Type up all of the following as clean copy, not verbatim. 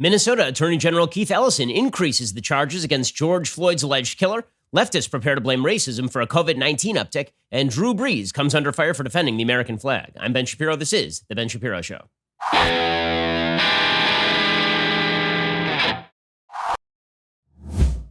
Minnesota Attorney General Keith Ellison increases the charges against George Floyd's alleged killer. Leftists prepare to blame racism for a COVID-19 uptick. And Drew Brees comes under fire for defending the American flag. I'm Ben Shapiro. This is The Ben Shapiro Show.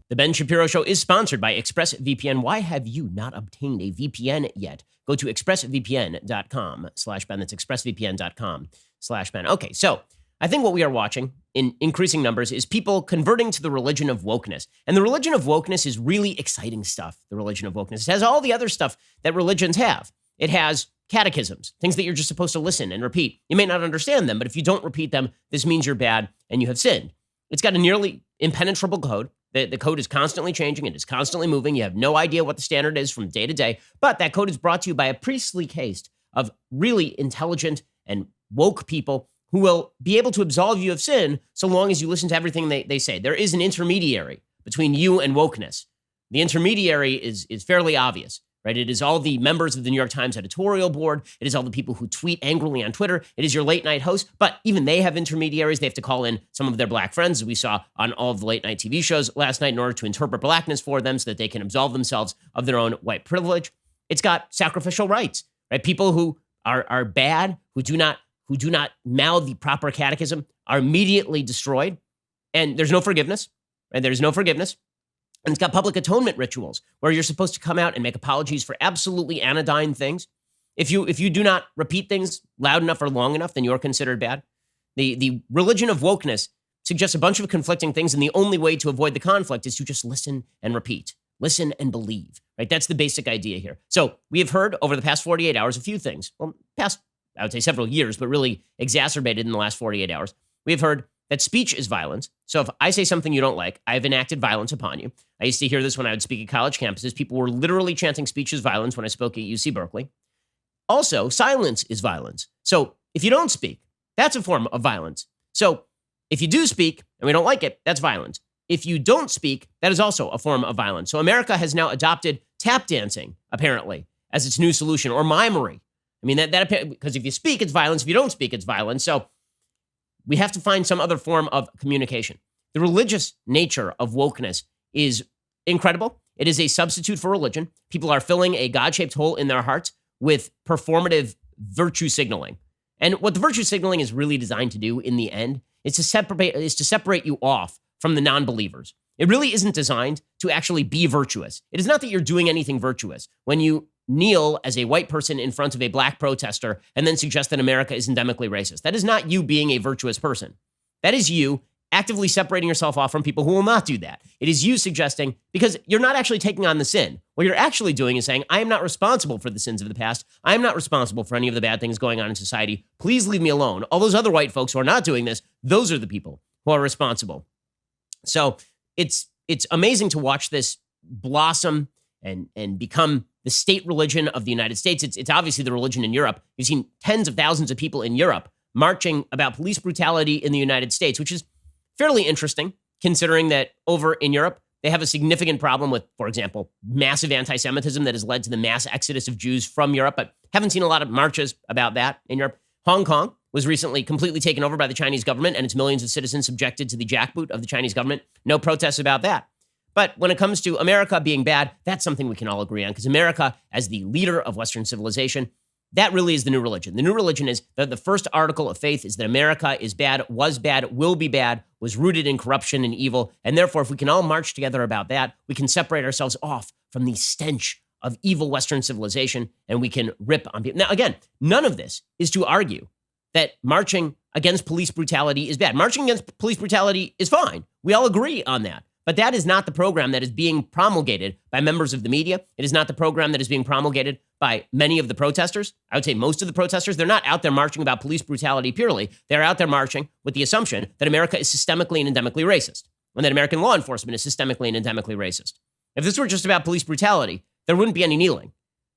The Ben Shapiro Show is sponsored by ExpressVPN. Why have you not obtained a VPN yet? Go to expressvpn.com/Ben. That's expressvpn.com/Ben. Okay, so I think what we are watching in increasing numbers is people converting to the religion of wokeness. And the religion of wokeness is really exciting stuff, the religion of wokeness. It has all the other stuff that religions have. It has catechisms, things that you're just supposed to listen and repeat. You may not understand them, but if you don't repeat them, this means you're bad and you have sinned. It's got a nearly impenetrable code. The code is constantly changing. It is constantly moving. You have no idea what the standard is from day to day. But that code is brought to you by a priestly caste of really intelligent and woke people who will be able to absolve you of sin so long as you listen to everything they say. There is an intermediary between you and wokeness. The intermediary is fairly obvious, right? It is all the members of the New York Times editorial board. It is all the people who tweet angrily on Twitter. It is your late night host. But even they have intermediaries. They have to call in some of their black friends, as we saw on all of the late night TV shows last night, in order to interpret blackness for them so that they can absolve themselves of their own white privilege. It's got sacrificial rights, right? People who are bad, who do not mouth the proper catechism are immediately destroyed. And there's no forgiveness, right? There's no forgiveness. And it's got public atonement rituals where you're supposed to come out and make apologies for absolutely anodyne things. If you do not repeat things loud enough or long enough, then you're considered bad. The religion of wokeness suggests a bunch of conflicting things, and the only way to avoid the conflict is to just listen and repeat. Listen and believe, right? That's the basic idea here. So we have heard over the past 48 hours a few things. Well, past, I would say, several years, but really exacerbated in the last 48 hours. We have heard that speech is violence. So if I say something you don't like, I have enacted violence upon you. I used to hear this when I would speak at college campuses. People were literally chanting speech is violence when I spoke at UC Berkeley. Also, silence is violence. So if you don't speak, that's a form of violence. So if you do speak and we don't like it, that's violence. If you don't speak, that is also a form of violence. So America has now adopted tap dancing, apparently, as its new solution, or mimery. I mean, that because if you speak, it's violence. If you don't speak, it's violence. So we have to find some other form of communication. The religious nature of wokeness is incredible. It is a substitute for religion. People are filling a God-shaped hole in their hearts with performative virtue signaling. And what the virtue signaling is really designed to do in the end is to separate you off from the non-believers. It really isn't designed to actually be virtuous. It is not that you're doing anything virtuous when you kneel as a white person in front of a black protester and then suggest that America is endemically racist. That is not you being a virtuous person. That is you actively separating yourself off from people who will not do that. It is you suggesting, because you're not actually taking on the sin. What you're actually doing is saying, I am not responsible for the sins of the past. I am not responsible for any of the bad things going on in society. Please leave me alone. All those other white folks who are not doing this, those are the people who are responsible. So it's amazing to watch this blossom and become the state religion of the United States. It's obviously the religion in Europe. You've seen tens of thousands of people in Europe marching about police brutality in the United States, which is fairly interesting, considering that over in Europe, they have a significant problem with, for example, massive anti-Semitism that has led to the mass exodus of Jews from Europe, but haven't seen a lot of marches about that in Europe. Hong Kong was recently completely taken over by the Chinese government and its millions of citizens subjected to the jackboot of the Chinese government. No protests about that. But when it comes to America being bad, that's something we can all agree on, because America, as the leader of Western civilization, that really is the new religion. The new religion is that the first article of faith is that America is bad, will be bad, was rooted in corruption and evil. And therefore, if we can all march together about that, we can separate ourselves off from the stench of evil Western civilization, and we can rip on people. Now, again, none of this is to argue that marching against police brutality is bad. Marching against police brutality is fine. We all agree on that. But that is not the program that is being promulgated by members of the media. It is not the program that is being promulgated by many of the protesters. I would say most of the protesters, they're not out there marching about police brutality purely. They're out there marching with the assumption that America is systemically and endemically racist, and that American law enforcement is systemically and endemically racist. If this were just about police brutality, there wouldn't be any kneeling.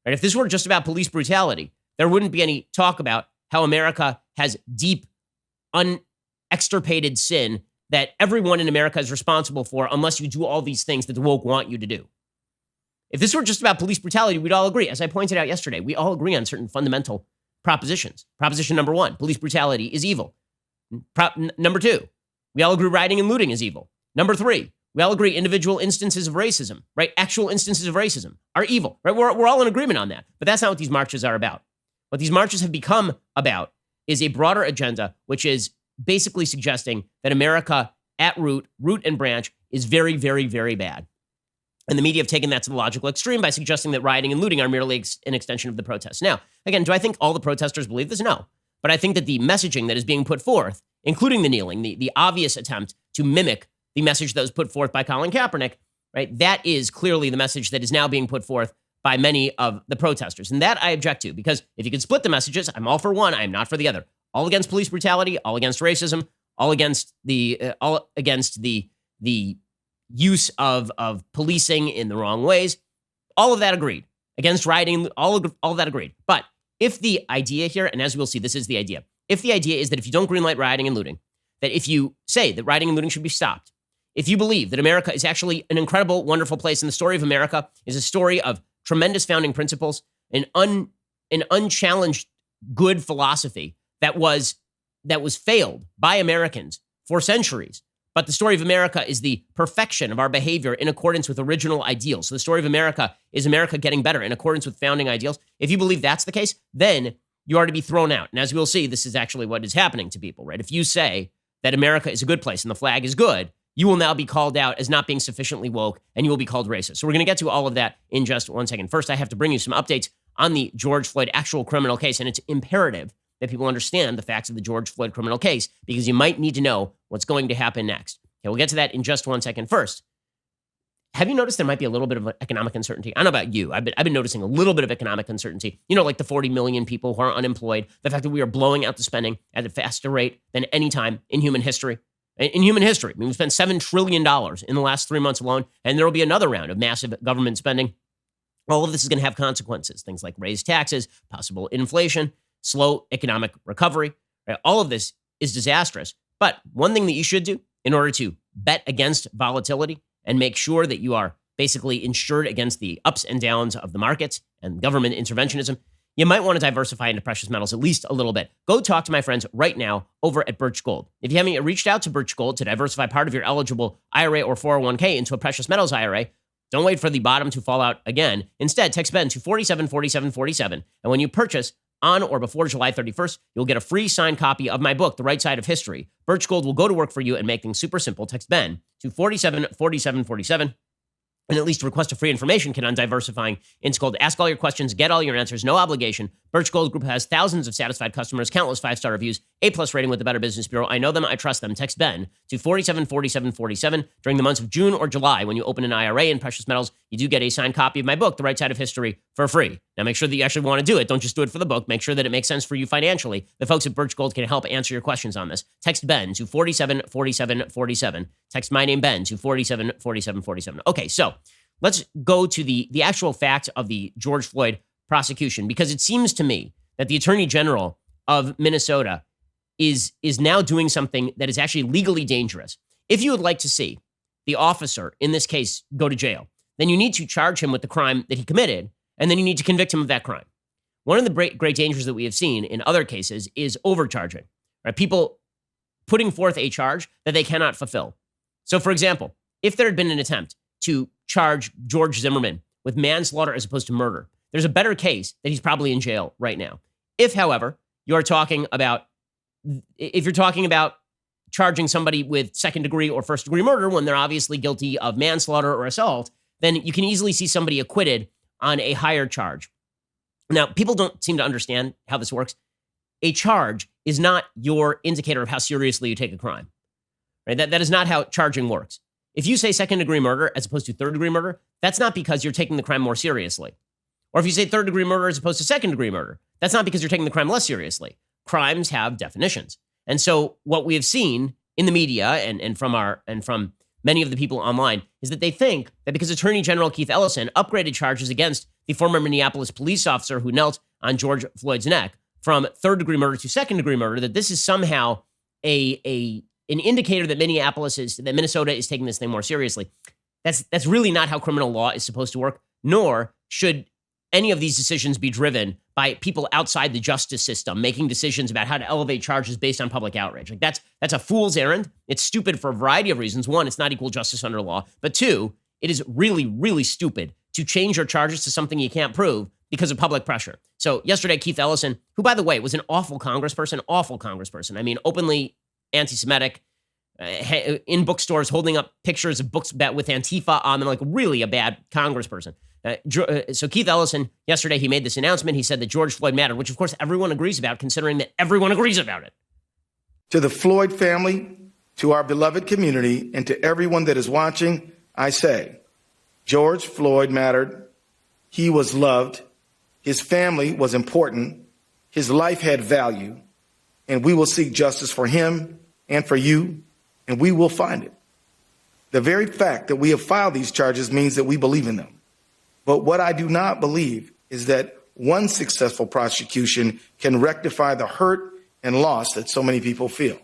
Right? If this were just about police brutality, there wouldn't be any talk about how America has deep, unextirpated sin that everyone in America is responsible for unless you do all these things that the woke want you to do. If this were just about police brutality, we'd all agree. As I pointed out yesterday, we all agree on certain fundamental propositions. Proposition number one, police brutality is evil. Number two, we all agree rioting and looting is evil. Number 3, we all agree individual instances of racism, right? Actual instances of racism are evil, right? We're all in agreement on that. But that's not what these marches are about. What these marches have become about is a broader agenda, which is basically suggesting that America at root and branch, is very, very, very bad. And the media have taken that to the logical extreme by suggesting that rioting and looting are merely an extension of the protests. Now, again, do I think all the protesters believe this? No. But I think that the messaging that is being put forth, including the kneeling, the obvious attempt to mimic the message that was put forth by Colin Kaepernick, right? That is clearly the message that is now being put forth by many of the protesters. And that I object to, because if you could split the messages, I'm all for one, I'm not for the other. All against police brutality, all against racism, all against the use of policing in the wrong ways. All of that agreed. Against rioting, all of that agreed. But if the idea here, and as we'll see, this is the idea. If the idea is that if you don't greenlight rioting and looting, that if you say that rioting and looting should be stopped, if you believe that America is actually an incredible, wonderful place, and the story of America is a story of tremendous founding principles, an unchallenged good philosophy that was failed by Americans for centuries, but the story of America is the perfection of our behavior in accordance with original ideals. So the story of America is America getting better in accordance with founding ideals. If you believe that's the case, then you are to be thrown out. And as we'll see, this is actually what is happening to people, right? If you say that America is a good place and the flag is good, you will now be called out as not being sufficiently woke, and you will be called racist. So we're going to get to all of that in just one second. First, I have to bring you some updates on the George Floyd actual criminal case, and it's imperative that people understand the facts of the George Floyd criminal case, because you might need to know what's going to happen next. Okay, we'll get to that in just one second. First, have you noticed there might be a little bit of economic uncertainty? I don't know about you. I've been noticing a little bit of economic uncertainty. You know, like the 40 million people who are unemployed, the fact that we are blowing out the spending at a faster rate than any time in human history. In human history, I mean, we spent $7 trillion in the last 3 months alone, and there will be another round of massive government spending. All of this is going to have consequences, things like raised taxes, possible inflation, slow economic recovery. Right? All of this is disastrous. But one thing that you should do in order to bet against volatility and make sure that you are basically insured against the ups and downs of the markets and government interventionism, you might want to diversify into precious metals at least a little bit. Go talk to my friends right now over at Birch Gold. If you haven't reached out to Birch Gold to diversify part of your eligible IRA or 401k into a precious metals IRA, don't wait for the bottom to fall out again. Instead, text Ben to 474747. And when you purchase on or before July 31st, you'll get a free signed copy of my book, The Right Side of History. Birch Gold will go to work for you and make things super simple. Text Ben to 474747. And at least request a free information kit on diversifying into gold. Ask all your questions, get all your answers, no obligation. Birch Gold Group has thousands of satisfied customers, countless 5-star reviews, A+ rating with the Better Business Bureau. I know them, I trust them. Text Ben to 474747 during the months of June or July. When you open an IRA in precious metals, you do get a signed copy of my book, The Right Side of History, for free. Now make sure that you actually want to do it. Don't just do it for the book. Make sure that it makes sense for you financially. The folks at Birch Gold can help answer your questions on this. Text Ben to 474747. Text my name, Ben, to 474747. Okay, so let's go to the actual fact of the George Floyd prosecution, because it seems to me that the Attorney General of Minnesota is now doing something that is actually legally dangerous. If you would like to see the officer in this case go to jail, then you need to charge him with the crime that he committed, and then you need to convict him of that crime. One of the great dangers that we have seen in other cases is overcharging, right? People putting forth a charge that they cannot fulfill. So, for example, if there had been an attempt to charge George Zimmerman with manslaughter as opposed to murder, there's a better case that he's probably in jail right now. If, however, you're talking about charging somebody with second-degree or first-degree murder when they're obviously guilty of manslaughter or assault, then you can easily see somebody acquitted on a higher charge. Now, people don't seem to understand how this works. A charge is not your indicator of how seriously you take a crime, right? That is not how charging works. If you say second-degree murder as opposed to third-degree murder, that's not because you're taking the crime more seriously. Or if you say third-degree murder as opposed to second-degree murder, that's not because you're taking the crime less seriously. Crimes have definitions. And so what we have seen in the media and from many of the people online is that they think that because Attorney General Keith Ellison upgraded charges against the former Minneapolis police officer who knelt on George Floyd's neck from third-degree murder to second-degree murder, that this is somehow an indicator that Minnesota is taking this thing more seriously. That's really not how criminal law is supposed to work, nor should any of these decisions be driven by people outside the justice system making decisions about how to elevate charges based on public outrage. Like that's a fool's errand. It's stupid for a variety of reasons. One, it's not equal justice under law. But two, it is really, really stupid to change your charges to something you can't prove because of public pressure. So yesterday, Keith Ellison, who, by the way, was an awful congressperson. I mean, openly anti-Semitic, in bookstores holding up pictures of books with Antifa on them, like really a bad congressperson. So Keith Ellison, yesterday, he made this announcement. He said that George Floyd mattered, which of course everyone agrees about, considering that everyone agrees about it. To the Floyd family, to our beloved community, and to everyone that is watching, I say, George Floyd mattered. He was loved. His family was important. His life had value. And we will seek justice for him and for you, and we will find it. The very fact that we have filed these charges means that we believe in them. But what I do not believe is that one successful prosecution can rectify the hurt and loss that so many people feel.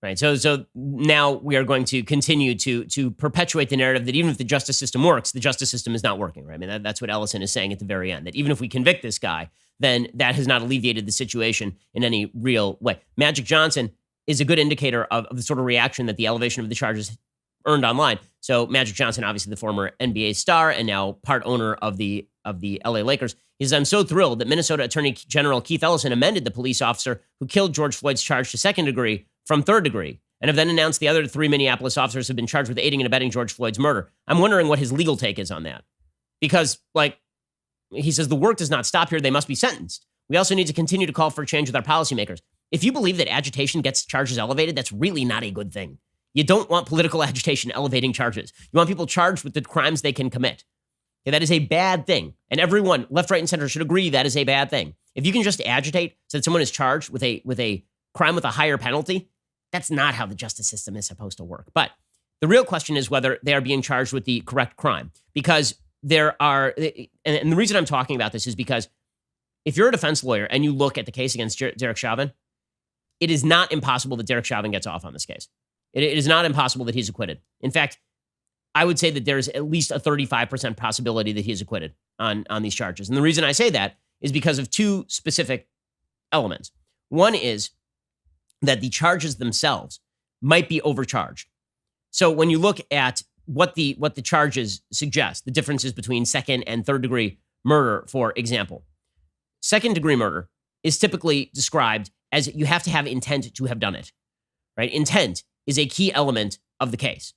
Right. So now we are going to continue to perpetuate the narrative that even if the justice system works, the justice system is not working. Right. I mean, that's what Ellison is saying at the very end, that even if we convict this guy, then that has not alleviated the situation in any real way. Magic Johnson is a good indicator of the sort of reaction that the elevation of the charges earned online. So Magic Johnson, obviously the former NBA star and now part owner of the LA Lakers, he says, I'm so thrilled that Minnesota Attorney General Keith Ellison amended the police officer who killed George Floyd's charge to second degree from third degree, and have then announced the other 3 Minneapolis officers have been charged with aiding and abetting George Floyd's murder. I'm wondering what his legal take is on that. Because, he says, the work does not stop here. They must be sentenced. We also need to continue to call for change with our policymakers. If you believe that agitation gets charges elevated, that's really not a good thing. You don't want political agitation elevating charges. You want people charged with the crimes they can commit. Okay, that is a bad thing. And everyone, left, right, and center, should agree that is a bad thing. If you can just agitate so that someone is charged with a crime with a higher penalty, that's not how the justice system is supposed to work. But the real question is whether they are being charged with the correct crime. Because there are, and the reason I'm talking about this is because if you're a defense lawyer and you look at the case against Derek Chauvin, it is not impossible that Derek Chauvin gets off on this case. It is not impossible that he's acquitted. In fact, I would say that there's at least a 35% possibility that he's acquitted on these charges. And the reason I say that is because of two specific elements. One is that the charges themselves might be overcharged. So when you look at what the charges suggest, the differences between second and third degree murder, for example, second degree murder is typically described as you have to have intent to have done it, right? Intent is a key element of the case.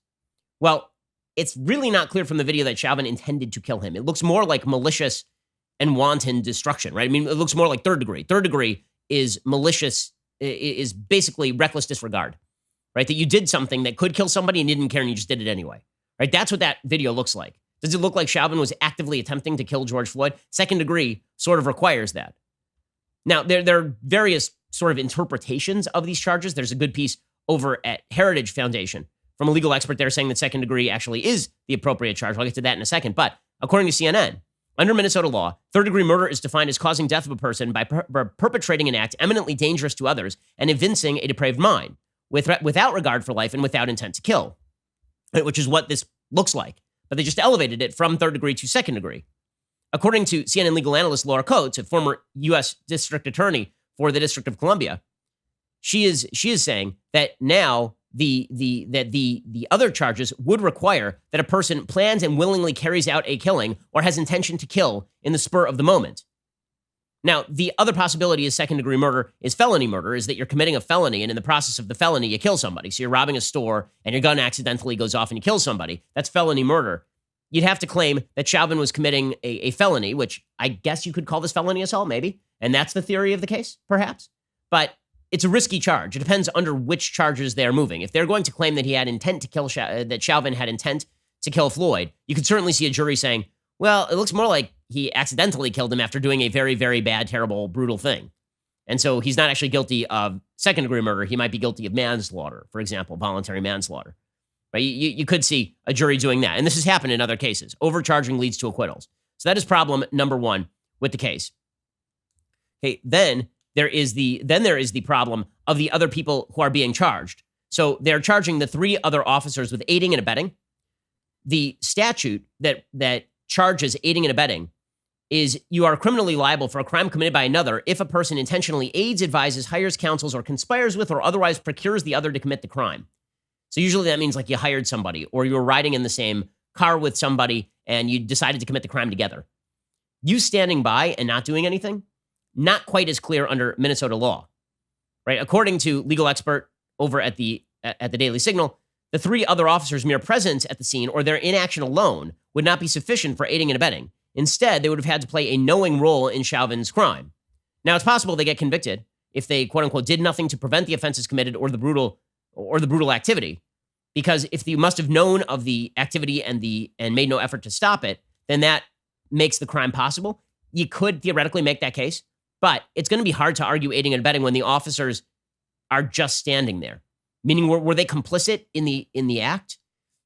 Well, it's really not clear from the video that Chauvin intended to kill him. It looks more like malicious and wanton destruction, right? I mean, it looks more like third degree. Third degree is malicious, is basically reckless disregard, right? That you did something that could kill somebody and you didn't care and you just did it anyway, right? That's what that video looks like. Does it look like Chauvin was actively attempting to kill George Floyd? Second degree sort of requires that. Now, there are various sort of interpretations of these charges. There's a good piece over at Heritage Foundation from a legal expert there saying that second degree actually is the appropriate charge. I'll get to that in a second. But according to CNN, under Minnesota law, third degree murder is defined as causing death of a person by perpetrating an act eminently dangerous to others and evincing a depraved mind without regard for life and without intent to kill, which is what this looks like. But they just elevated it from third degree to second degree. According to CNN legal analyst Laura Coates, a former U.S. district attorney for the District of Columbia, she is saying that now the other charges would require that a person plans and willingly carries out a killing or has intention to kill in the spur of the moment. Now, the other possibility is second degree murder is felony murder, is that you're committing a felony and in the process of the felony, you kill somebody. So you're robbing a store and your gun accidentally goes off and you kill somebody. That's felony murder. You'd have to claim that Chauvin was committing a felony, which I guess you could call this felony assault, maybe. And that's the theory of the case, perhaps. But it's a risky charge. It depends under which charges they're moving. If they're going to claim that he had intent to kill, that Chauvin had intent to kill Floyd, you could certainly see a jury saying, well, it looks more like he accidentally killed him after doing a very, very bad, terrible, brutal thing. And so he's not actually guilty of second degree murder. He might be guilty of manslaughter, for example, voluntary manslaughter. Right? You could see a jury doing that. And this has happened in other cases. Overcharging leads to acquittals. So that is problem number one with the case. Okay, then there is the problem of the other people who are being charged. So they're charging the 3 other officers with aiding and abetting. The statute that charges aiding and abetting is you are criminally liable for a crime committed by another if a person intentionally aids, advises, hires, counsels, or conspires with or otherwise procures the other to commit the crime. So usually that means like you hired somebody or you were riding in the same car with somebody and you decided to commit the crime together. You standing by and not doing anything, not quite as clear under Minnesota law, right? According to legal expert over at the Daily Signal, the three other officers' mere presence at the scene or their inaction alone would not be sufficient for aiding and abetting. Instead, they would have had to play a knowing role in Chauvin's crime. Now, it's possible they get convicted if they, quote unquote, did nothing to prevent the offenses committed or the brutal activity. Because if you must have known of the activity and made no effort to stop it, then that makes the crime possible. You could theoretically make that case, but it's going to be hard to argue aiding and abetting when the officers are just standing there. Meaning, were they complicit in the act?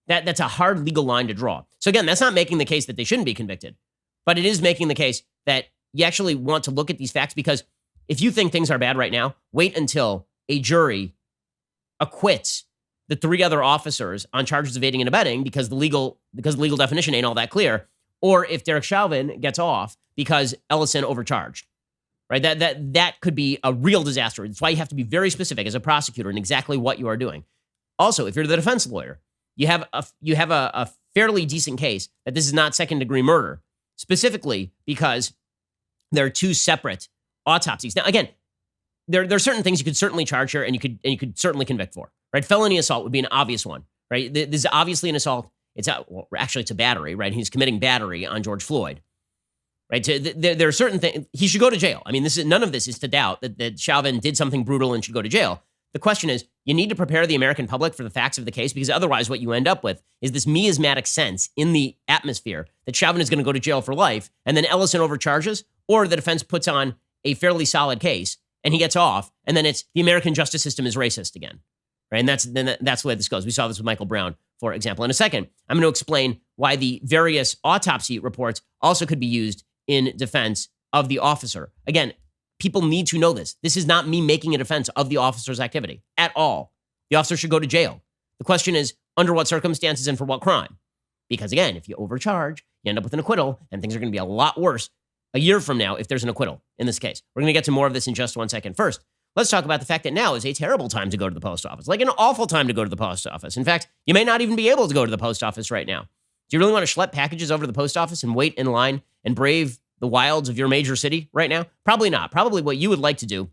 That's a hard legal line to draw. So again, that's not making the case that they shouldn't be convicted, but it is making the case that you actually want to look at these facts, because if you think things are bad right now, wait until a jury acquits the three other officers on charges of aiding and abetting because the legal definition ain't all that clear, or if Derek Chauvin gets off because Ellison overcharged. Right? That could be a real disaster. That's why you have to be very specific as a prosecutor in exactly what you are doing. Also, if you're the defense lawyer, you have a fairly decent case that this is not second-degree murder, specifically because there are two separate autopsies. Now, again, there are certain things you could certainly charge here and you could certainly convict for. Right? Felony assault would be an obvious one. Right? This is obviously an assault. It's a battery. Right? He's committing battery on George Floyd. Right? So there are certain things. He should go to jail. I mean, none of this is to doubt that Chauvin did something brutal and should go to jail. The question is, you need to prepare the American public for the facts of the case, because otherwise what you end up with is this miasmatic sense in the atmosphere that Chauvin is going to go to jail for life, and then Ellison overcharges, or the defense puts on a fairly solid case and he gets off, and then it's the American justice system is racist again. Right? And that's the way this goes. We saw this with Michael Brown, for example. In a second, I'm going to explain why the various autopsy reports also could be used in defense of the officer. Again, people need to know this. This is not me making a defense of the officer's activity at all. The officer should go to jail. The question is, under what circumstances and for what crime? Because again, if you overcharge, you end up with an acquittal, and things are going to be a lot worse a year from now if there's an acquittal in this case. We're going to get to more of this in just 1 second. First, let's talk about the fact that now is a terrible time to go to the post office, like an awful time to go to the post office. In fact, you may not even be able to go to the post office right now. Do you really want to schlep packages over to the post office and wait in line and brave the wilds of your major city right now? Probably not. Probably what you would like to do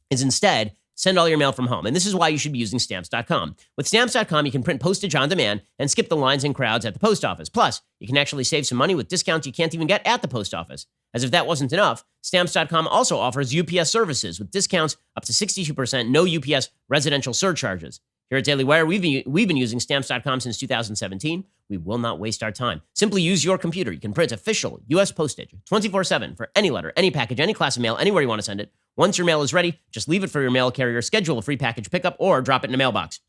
is instead send all your mail from home. And this is why you should be using Stamps.com. With Stamps.com, you can print postage on demand and skip the lines and crowds at the post office. Plus, you can actually save some money with discounts you can't even get at the post office. As if that wasn't enough, Stamps.com also offers UPS services with discounts up to 62%, no UPS residential surcharges. Here at Daily Wire, we've been using Stamps.com since 2017. We will not waste our time. Simply use your computer. You can print official U.S. postage 24/7 for any letter, any package, any class of mail, anywhere you want to send it. Once your mail is ready, just leave it for your mail carrier, schedule a free package pickup, or drop it in a mailbox.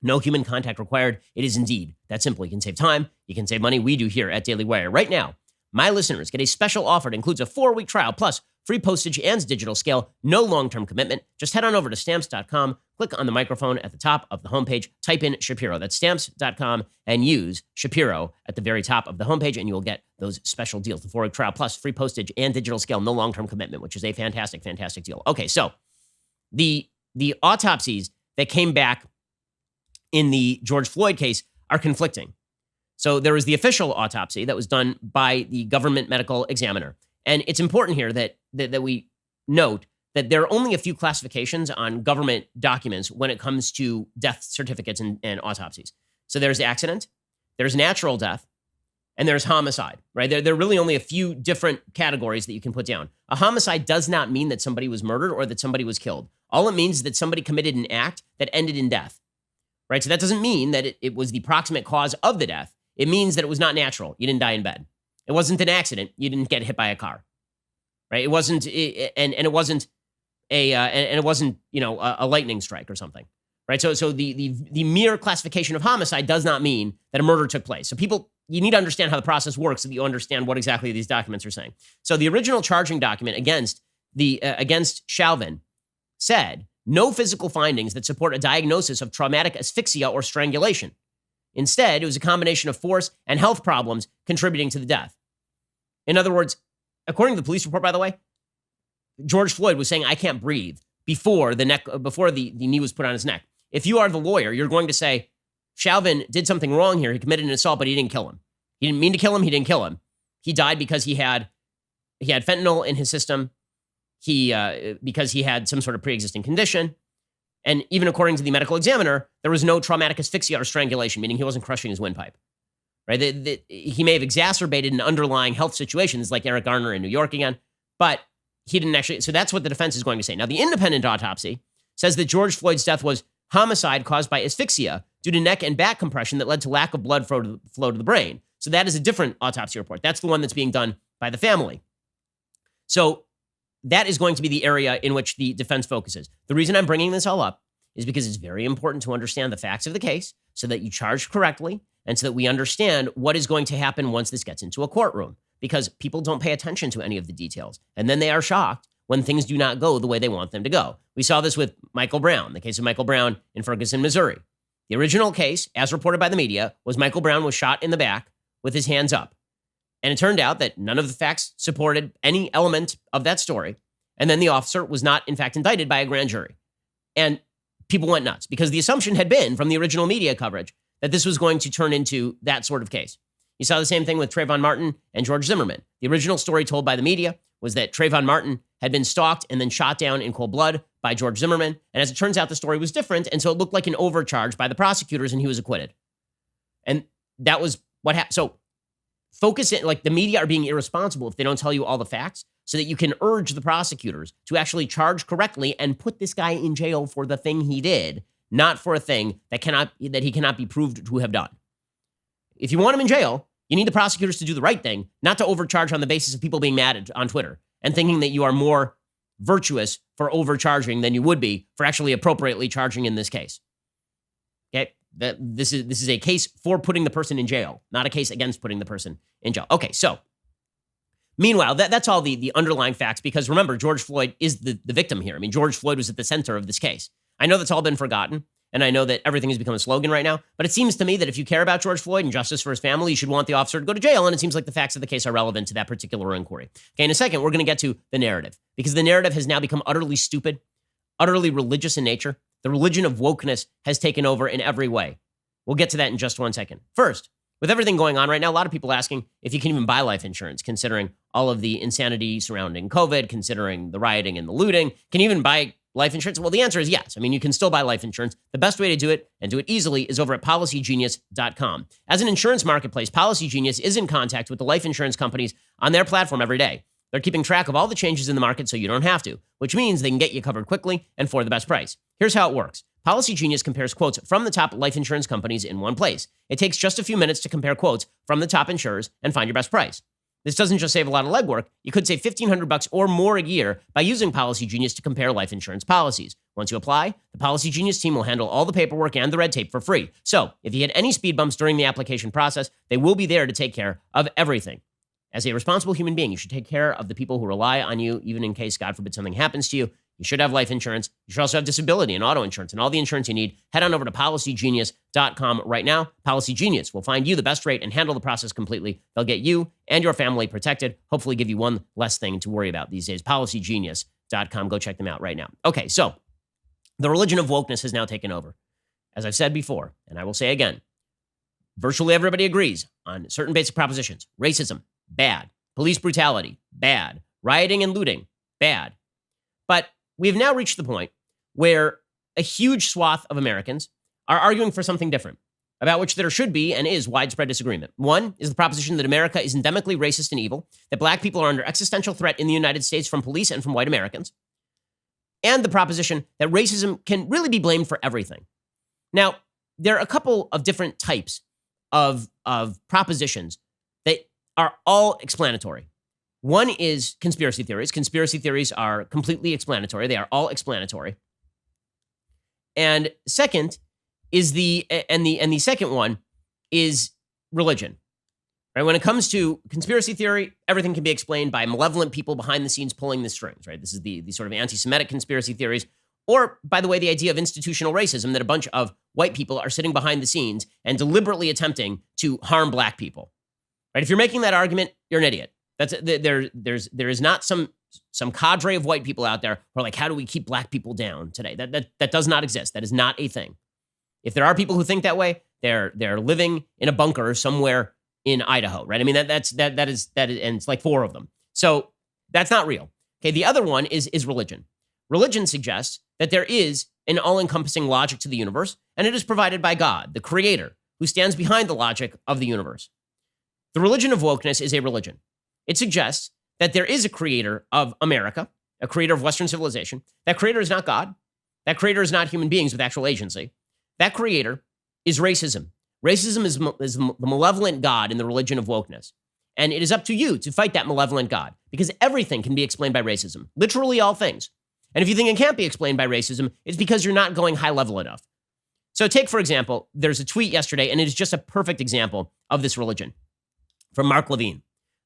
No human contact required. It is indeed that simple. You can save time. You can save money. We do here at Daily Wire. Right now, my listeners get a special offer that includes a 4-week trial plus free postage and digital scale, no long-term commitment. Just head on over to Stamps.com, click on the microphone at the top of the homepage, type in Shapiro. That's Stamps.com, and use Shapiro at the very top of the homepage, and you will get those special deals, the 4-week trial plus free postage and digital scale, no long-term commitment, which is a fantastic, fantastic deal. Okay, so the autopsies that came back in the George Floyd case are conflicting. So there was the official autopsy that was done by the government medical examiner. And it's important here that we note that there are only a few classifications on government documents when it comes to death certificates and autopsies. So there's accident, there's natural death, and there's homicide, right? There are really only a few different categories that you can put down. A homicide does not mean that somebody was murdered or that somebody was killed. All it means is that somebody committed an act that ended in death, right? So that doesn't mean that it was the proximate cause of the death. It means that it was not natural. You didn't die in bed. It wasn't an accident. You didn't get hit by a car, right? It wasn't, it wasn't a lightning strike or something, right? So the mere classification of homicide does not mean that a murder took place. So you need to understand how the process works so that you understand what exactly these documents are saying. So the original charging document against Chauvin said no physical findings that support a diagnosis of traumatic asphyxia or strangulation. Instead, it was a combination of force and health problems contributing to the death. In other words, according to the police report, by the way, George Floyd was saying, "I can't breathe," before the knee was put on his neck. If you are the lawyer, you're going to say, Chauvin did something wrong here. He committed an assault, but he didn't kill him. He didn't mean to kill him. He didn't kill him. He died because he had fentanyl in his system. Because he had some sort of pre-existing condition. And even according to the medical examiner, there was no traumatic asphyxia or strangulation, meaning he wasn't crushing his windpipe. Right? He may have exacerbated an underlying health situation. It's like Eric Garner in New York again, but he didn't actually. So that's what the defense is going to say. Now, the independent autopsy says that George Floyd's death was homicide caused by asphyxia due to neck and back compression that led to lack of blood flow to the brain. So that is a different autopsy report. That's the one that's being done by the family. So that is going to be the area in which the defense focuses. The reason I'm bringing this all up is because it's very important to understand the facts of the case so that you charge correctly and so that we understand what is going to happen once this gets into a courtroom, because people don't pay attention to any of the details. And then they are shocked when things do not go the way they want them to go. We saw this with Michael Brown, the case of Michael Brown in Ferguson, Missouri. The original case, as reported by the media, was Michael Brown was shot in the back with his hands up. And it turned out that none of the facts supported any element of that story. And then the officer was not, in fact, indicted by a grand jury. And people went nuts because the assumption had been from the original media coverage that this was going to turn into that sort of case. You saw the same thing with Trayvon Martin and George Zimmerman. The original story told by the media was that Trayvon Martin had been stalked and then shot down in cold blood by George Zimmerman. And as it turns out, the story was different. And so it looked like an overcharge by the prosecutors and he was acquitted. And that was what happened. So focus it, like the media are being irresponsible if they don't tell you all the facts so that you can urge the prosecutors to actually charge correctly and put this guy in jail for the thing he did, not for a thing that he cannot be proved to have done. If you want him in jail, you need the prosecutors to do the right thing, not to overcharge on the basis of people being mad on Twitter and thinking that you are more virtuous for overcharging than you would be for actually appropriately charging in this case. Okay, this is a case for putting the person in jail, not a case against putting the person in jail. Okay, so meanwhile, that's all the underlying facts, because remember, George Floyd is the victim here. I mean, George Floyd was at the center of this case. I know that's all been forgotten, and I know that everything has become a slogan right now, but it seems to me that if you care about George Floyd and justice for his family, you should want the officer to go to jail, and it seems like the facts of the case are relevant to that particular inquiry. Okay, in a second, we're going to get to the narrative, because the narrative has now become utterly stupid, utterly religious in nature. The religion of wokeness has taken over in every way. We'll get to that in just 1 second. First, with everything going on right now, a lot of people asking if you can even buy life insurance, considering all of the insanity surrounding COVID, considering the rioting and the looting. Can you even buy life insurance? Well, the answer is yes. I mean, you can still buy life insurance. The best way to do it, and do it easily, is over at PolicyGenius.com. As an insurance marketplace, PolicyGenius is in contact with the life insurance companies on their platform every day. They're keeping track of all the changes in the market so you don't have to, which means they can get you covered quickly and for the best price. Here's how it works. Policy Genius compares quotes from the top life insurance companies in one place. It takes just a few minutes to compare quotes from the top insurers and find your best price. This doesn't just save a lot of legwork. You could save $1,500 or more a year by using Policy Genius to compare life insurance policies. Once you apply, the Policy Genius team will handle all the paperwork and the red tape for free. So if you hit any speed bumps during the application process, they will be there to take care of everything. As a responsible human being, you should take care of the people who rely on you, even in case, God forbid, something happens to you. You should have life insurance. You should also have disability and auto insurance and all the insurance you need. Head on over to PolicyGenius.com right now. Policy Genius will find you the best rate and handle the process completely. They'll get you and your family protected, hopefully give you one less thing to worry about these days. PolicyGenius.com. Go check them out right now. Okay, so the religion of wokeness has now taken over. As I've said before, and I will say again, virtually everybody agrees on certain basic propositions. Racism, bad. Police brutality, bad. Rioting and looting, bad. But we have now reached the point where a huge swath of Americans are arguing for something different, about which there should be and is widespread disagreement. One is the proposition that America is endemically racist and evil, that black people are under existential threat in the United States from police and from white Americans, and the proposition that racism can really be blamed for everything. Now, there are a couple of different types of propositions that are all explanatory. One is conspiracy theories. Conspiracy theories are completely explanatory. They are all explanatory. And second is the second one is religion. Right? When it comes to conspiracy theory, everything can be explained by malevolent people behind the scenes pulling the strings, right? This is the sort of anti-Semitic conspiracy theories. Or, by the way, the idea of institutional racism, that a bunch of white people are sitting behind the scenes and deliberately attempting to harm black people. Right? If you're making that argument, you're an idiot. There is not some cadre of white people out there who are like, how do we keep black people down today? That does not exist. That is not a thing. If there are people who think that way, they're living in a bunker somewhere in Idaho, right? I mean, that is, and it's like 4 of them. So that's not real. Okay, the other one is religion. Religion suggests that there is an all-encompassing logic to the universe, and it is provided by God, the creator, who stands behind the logic of the universe. The religion of wokeness is a religion. It suggests that there is a creator of America, a creator of Western civilization. That creator is not God. That creator is not human beings with actual agency. That creator is racism. Racism is the malevolent God in the religion of wokeness. And it is up to you to fight that malevolent God, because everything can be explained by racism, literally all things. And if you think it can't be explained by racism, it's because you're not going high level enough. So take, for example, there's a tweet yesterday, and it is just a perfect example of this religion from Mark Levine.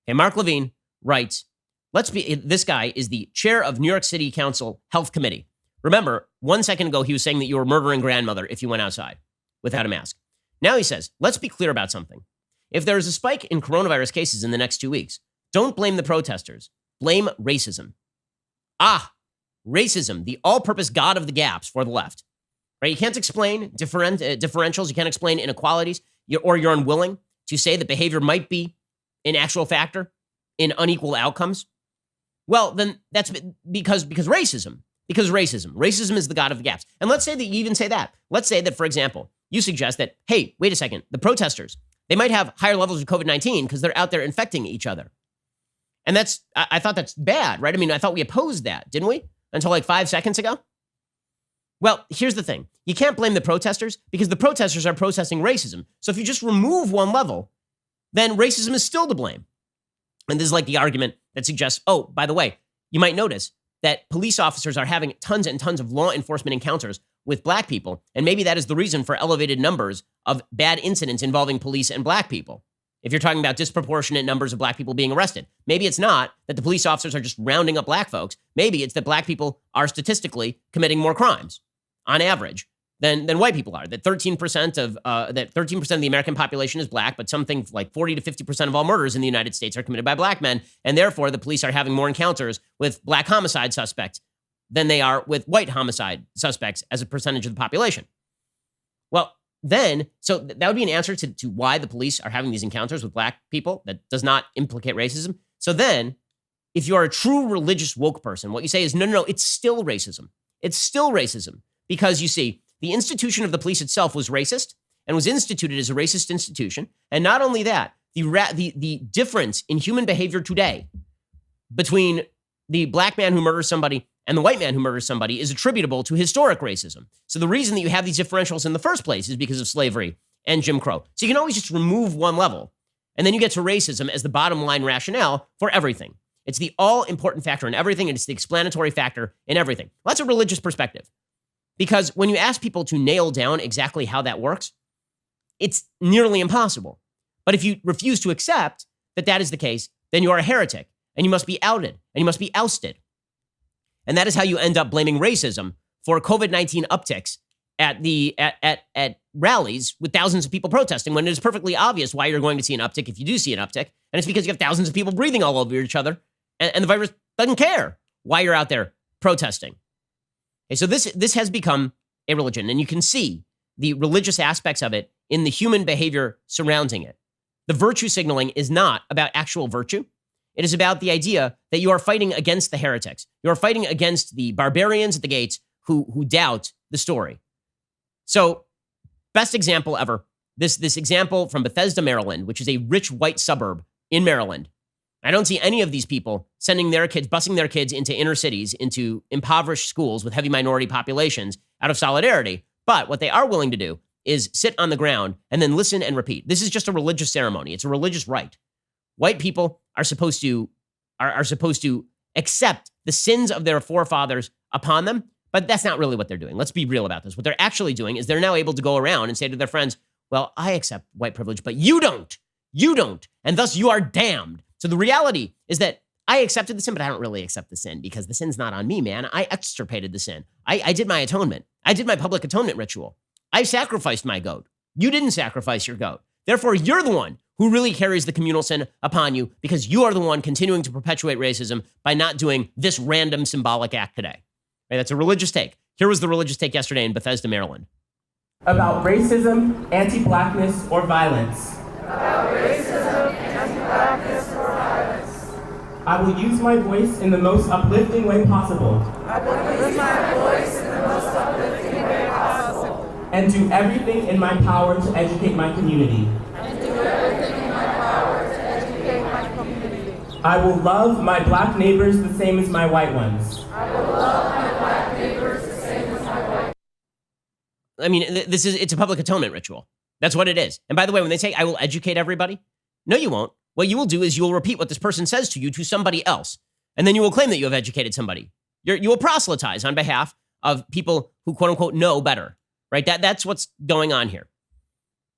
Okay, Mark Levine writes, this guy is the chair of New York City Council Health Committee. Remember, 1 second ago, he was saying that you were murdering grandmother if you went outside without a mask. Now he says, let's be clear about something. If there is a spike in coronavirus cases in the next 2 weeks, don't blame the protesters. Blame racism. Racism, the all-purpose god of the gaps for the left. Right? You can't explain differentials. You can't explain inequalities, or you're unwilling to say that behavior might be an actual factor in unequal outcomes. Well, then that's because racism. Because racism is the god of the gaps. And let's say that you even say that. Let's say that, for example, you suggest that, hey, wait a second, the protesters, they might have higher levels of COVID-19 because they're out there infecting each other. And I thought that's bad, right? I mean, I thought we opposed that, didn't we? Until like 5 seconds ago? Well, here's the thing. You can't blame the protesters because the protesters are protesting racism. So if you just remove one level, then racism is still to blame. And this is like the argument that suggests, oh, by the way, you might notice that police officers are having tons and tons of law enforcement encounters with black people. And maybe that is the reason for elevated numbers of bad incidents involving police and black people. If you're talking about disproportionate numbers of black people being arrested, maybe it's not that the police officers are just rounding up black folks. Maybe it's that black people are statistically committing more crimes on average than white people are. That 13% of the American population is black, but something like 40 to 50% of all murders in the United States are committed by black men, and therefore the police are having more encounters with black homicide suspects than they are with white homicide suspects as a percentage of the population. Well, then, so that would be an answer to why the police are having these encounters with black people that does not implicate racism. So then, if you are a true religious woke person, what you say is, no, it's still racism. It's still racism. Because you see, the institution of the police itself was racist and was instituted as a racist institution. And not only that, the difference in human behavior today between the black man who murders somebody and the white man who murders somebody is attributable to historic racism. So the reason that you have these differentials in the first place is because of slavery and Jim Crow. So you can always just remove one level, and then you get to racism as the bottom line rationale for everything. It's the all-important factor in everything, and it's the explanatory factor in everything. Well, that's a religious perspective. Because when you ask people to nail down exactly how that works, it's nearly impossible. But if you refuse to accept that that is the case, then you are a heretic, and you must be outed, and you must be ousted. And that is how you end up blaming racism for COVID-19 upticks at rallies with thousands of people protesting, when it is perfectly obvious why you're going to see an uptick if you do see an uptick. And it's because you have thousands of people breathing all over each other, and the virus doesn't care why you're out there protesting. Okay, so this has become a religion, and you can see the religious aspects of it in the human behavior surrounding it. The virtue signaling is not about actual virtue. It is about the idea that you are fighting against the heretics. You are fighting against the barbarians at the gates who doubt the story. So, best example ever, this example from Bethesda, Maryland, which is a rich white suburb in Maryland. I don't see any of these people sending their kids, busing their kids into inner cities, into impoverished schools with heavy minority populations out of solidarity. But what they are willing to do is sit on the ground and then listen and repeat. This is just a religious ceremony. It's a religious rite. White people are supposed to accept the sins of their forefathers upon them, but that's not really what they're doing. Let's be real about this. What they're actually doing is they're now able to go around and say to their friends, well, I accept white privilege, but you don't. You don't. And thus you are damned. So the reality is that I accepted the sin, but I don't really accept the sin because the sin's not on me, man. I extirpated the sin. I did my atonement. I did my public atonement ritual. I sacrificed my goat. You didn't sacrifice your goat. Therefore, you're the one who really carries the communal sin upon you because you are the one continuing to perpetuate racism by not doing this random symbolic act today. Right? That's a religious take. Here was the religious take yesterday in Bethesda, Maryland. About racism, anti-blackness, or violence. About racism, anti-blackness, or violence. I will use my voice in the most uplifting way possible. I will use my voice in the most uplifting way possible. And do everything in my power to educate my community. And do everything in my power to educate my community. I will love my black neighbors the same as my white ones. I will love my black neighbors the same as my white. I mean, it's a public atonement ritual. That's what it is. And by the way, when they say, I will educate everybody, no, you won't. What you will do is you will repeat what this person says to you to somebody else. And then you will claim that you have educated somebody. You will proselytize on behalf of people who, quote unquote, know better, right? That's what's going on here.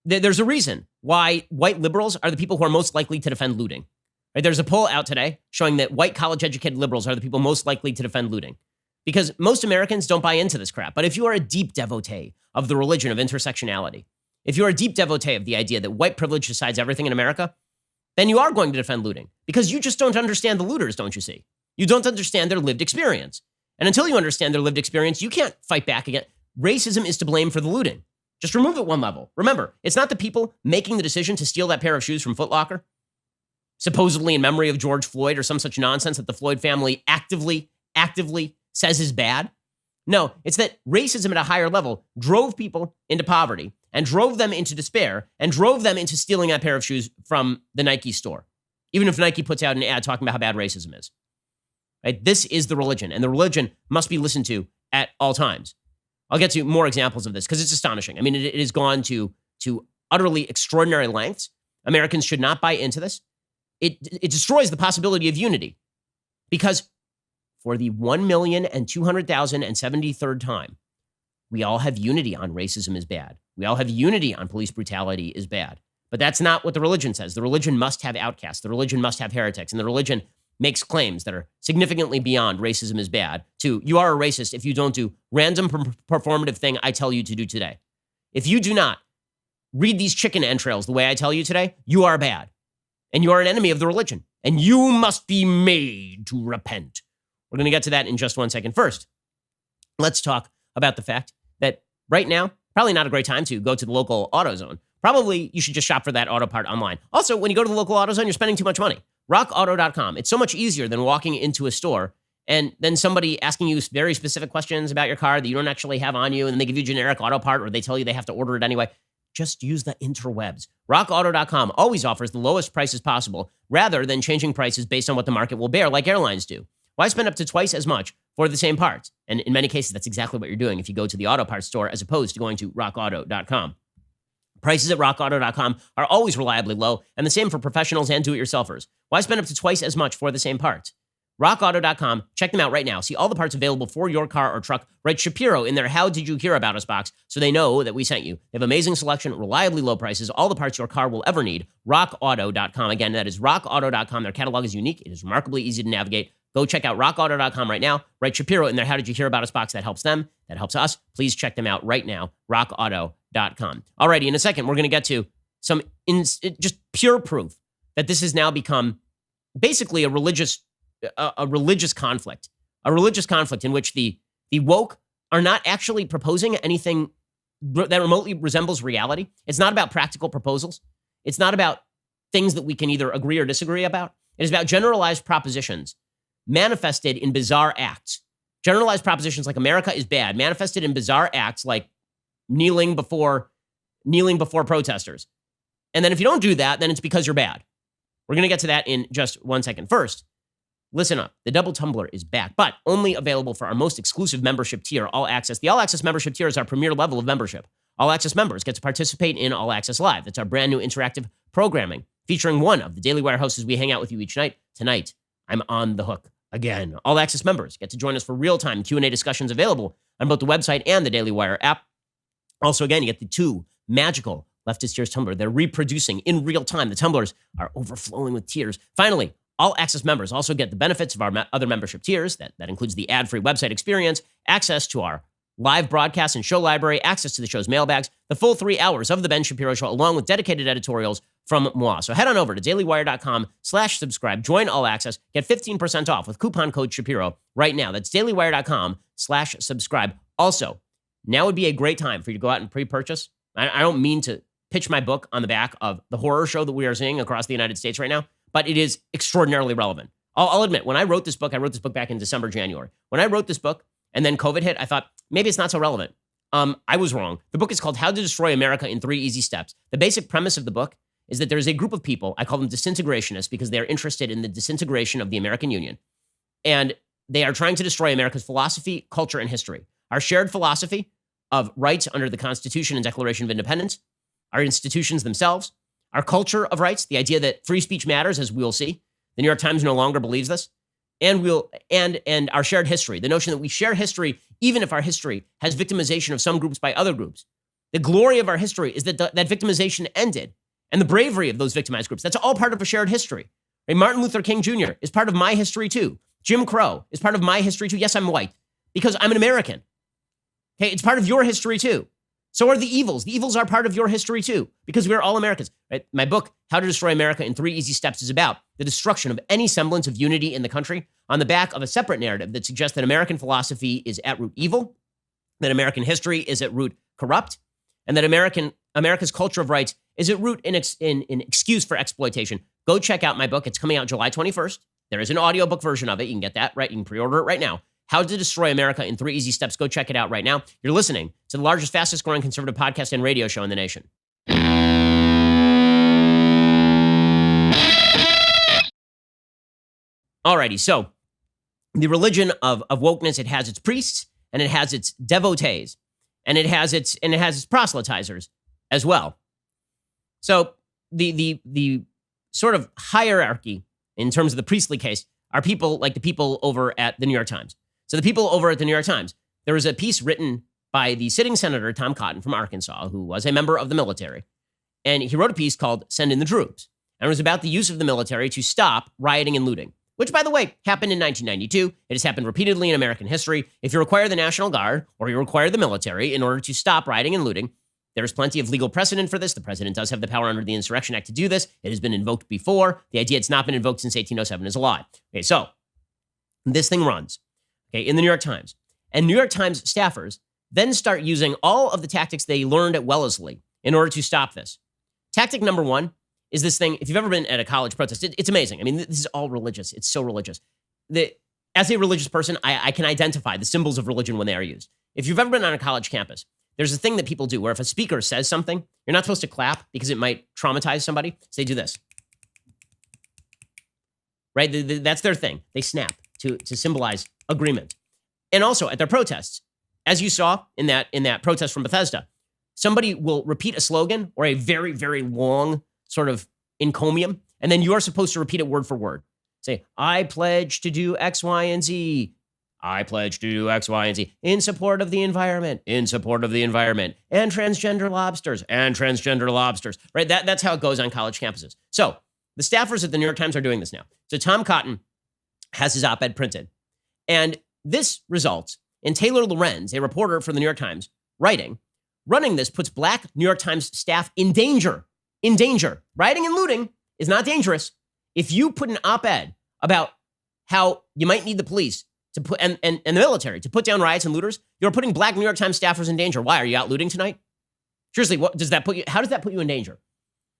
There's a reason why white liberals are the people who are most likely to defend looting. Right? There's a poll out today showing that white college-educated liberals are the people most likely to defend looting. Because most Americans don't buy into this crap. But if you are a deep devotee of the religion of intersectionality, if you're a deep devotee of the idea that white privilege decides everything in America, then you are going to defend looting. Because you just don't understand the looters, don't you see? You don't understand their lived experience. And until you understand their lived experience, you can't fight back again. Racism is to blame for the looting. Just remove it one level. Remember, it's not the people making the decision to steal that pair of shoes from Foot Locker, supposedly in memory of George Floyd or some such nonsense that the Floyd family actively says is bad. No, it's that racism at a higher level drove people into poverty and drove them into despair and drove them into stealing that pair of shoes from the Nike store, even if Nike puts out an ad talking about how bad racism is. Right? This is the religion, and the religion must be listened to at all times. I'll get to more examples of this because it's astonishing. I mean, it has gone to utterly extraordinary lengths. Americans should not buy into this. It destroys the possibility of unity because for the 1,200,073rd time, we all have unity on racism is bad. We all have unity on police brutality is bad. But that's not what the religion says. The religion must have outcasts. The religion must have heretics. And the religion makes claims that are significantly beyond racism is bad to you are a racist if you don't do random performative thing I tell you to do today. If you do not read these chicken entrails the way I tell you today, you are bad. And you are an enemy of the religion. And you must be made to repent. We're going to get to that in just 1 second. First, let's talk about the fact that right now, probably not a great time to go to the local AutoZone. Probably you should just shop for that auto part online. Also, when you go to the local AutoZone, you're spending too much money. RockAuto.com. It's so much easier than walking into a store and then somebody asking you very specific questions about your car that you don't actually have on you, and then they give you a generic auto part or they tell you they have to order it anyway. Just use the interwebs. RockAuto.com always offers the lowest prices possible rather than changing prices based on what the market will bear like airlines do. Why spend up to twice as much for the same parts? And in many cases, that's exactly what you're doing if you go to the auto parts store as opposed to going to rockauto.com. Prices at rockauto.com are always reliably low, and the same for professionals and do-it-yourselfers. Why spend up to twice as much for the same parts? rockauto.com. Check them out right now. See all the parts available for your car or truck. Write Shapiro in their How Did You Hear About Us box so they know that we sent you. They have amazing selection, reliably low prices, all the parts your car will ever need. rockauto.com. Again, that is rockauto.com. Their catalog is unique. It is remarkably easy to navigate. Go check out rockauto.com right now. Write Shapiro in their How Did You Hear About Us box. That helps them. That helps us. Please check them out right now. rockauto.com. Alrighty, in a second, we're going to get to some just pure proof that this has now become basically a religious conflict. A religious conflict in which the woke are not actually proposing anything that remotely resembles reality. It's not about practical proposals. It's not about things that we can either agree or disagree about. It is about generalized propositions manifested in bizarre acts. Generalized propositions like America is bad, manifested in bizarre acts like kneeling before protesters. And then if you don't do that, then it's because you're bad. We're going to get to that in just 1 second. First, listen up. The Double Tumbler is back, but only available for our most exclusive membership tier, All Access. The All Access membership tier is our premier level of membership. All Access members get to participate in All Access Live. That's our brand new interactive programming featuring one of the Daily Wire hosts as we hang out with you each night. Tonight, I'm on the hook again. All Access members get to join us for real-time Q&A discussions available on both the website and the Daily Wire app. Also, again, you get the two magical Leftist Tears tumbler. They're reproducing in real time. The tumblers are overflowing with tears. Finally, All Access members also get the benefits of our other membership tiers. That includes the ad-free website experience, access to our live broadcasts and show library, access to the show's mailbags, the full 3 hours of The Ben Shapiro Show, along with dedicated editorials from moi. So head on over to dailywire.com/subscribe, join All Access, get 15% off with coupon code Shapiro right now. That's dailywire.com/subscribe. Also, now would be a great time for you to go out and pre-purchase. I don't mean to pitch my book on the back of the horror show that we are seeing across the United States right now, but it is extraordinarily relevant. I'll admit, when I wrote this book back in December, January. When I wrote this book and then COVID hit, I thought, maybe it's not so relevant. I was wrong. The book is called How to Destroy America in 3 Easy Steps. The basic premise of the book is that there's a group of people, I call them disintegrationists because they're interested in the disintegration of the American Union. And they are trying to destroy America's philosophy, culture, and history. Our shared philosophy of rights under the Constitution and Declaration of Independence, our institutions themselves, our culture of rights, the idea that free speech matters, as we'll see. The New York Times no longer believes this. And our shared history, the notion that we share history, even if our history has victimization of some groups by other groups. The glory of our history is that that victimization ended, and the bravery of those victimized groups. That's all part of a shared history. Right? Martin Luther King Jr. is part of my history too. Jim Crow is part of my history too. Yes, I'm white because I'm an American. Okay, it's part of your history too. So are the evils. The evils are part of your history too, because we're all Americans. Right? My book, How to Destroy America in 3 Easy Steps, is about the destruction of any semblance of unity in the country on the back of a separate narrative that suggests that American philosophy is at root evil, that American history is at root corrupt, and that America's culture of rights is at root in excuse for exploitation. Go check out my book. It's coming out July 21st. There is an audiobook version of it. You can get that, right? You can pre-order it right now. How to Destroy America in 3 Easy Steps. Go check it out right now. You're listening to the largest, fastest growing conservative podcast and radio show in the nation. Alrighty, so the religion of wokeness, it has its priests and it has its devotees and it has its proselytizers as well. So the sort of hierarchy in terms of the priestly case are people like the people over at the New York Times. So the people over at the New York Times, there was a piece written by the sitting senator, Tom Cotton from Arkansas, who was a member of the military. And he wrote a piece called Send in the Troops. And it was about the use of the military to stop rioting and looting, which, by the way, happened in 1992. It has happened repeatedly in American history. If you require the National Guard or you require the military in order to stop rioting and looting, there's plenty of legal precedent for this. The president does have the power under the Insurrection Act to do this. It has been invoked before. The idea it's not been invoked since 1807 is a lie. Okay, so this thing runs, okay, in the New York Times. And New York Times staffers then start using all of the tactics they learned at Wellesley in order to stop this. Tactic number one is this thing. If you've ever been at a college protest, it's amazing. I mean, this is all religious. It's so religious. As a religious person, I can identify the symbols of religion when they are used. If you've ever been on a college campus, there's a thing that people do where if a speaker says something, you're not supposed to clap because it might traumatize somebody. So they do this. Right? That's their thing. They snap to symbolize agreement. And also at their protests, as you saw in that protest from Bethesda, somebody will repeat a slogan or a very, very long sort of encomium, and then you're supposed to repeat it word for word. Say, I pledge to do X, Y, and Z. I pledge to do X, Y, and Z in support of the environment, and transgender lobsters, right? That's how it goes on college campuses. So the staffers at the New York Times are doing this now. So Tom Cotton has his op-ed printed, and this results in Taylor Lorenz, a reporter for the New York Times, writing, running this puts Black New York Times staff in danger. In danger. Rioting and looting is not dangerous. If you put an op-ed about how you might need the police to put and the military to put down riots and looters, you're putting Black New York Times staffers in danger. Why? Are you out looting tonight? Seriously, how does that put you in danger?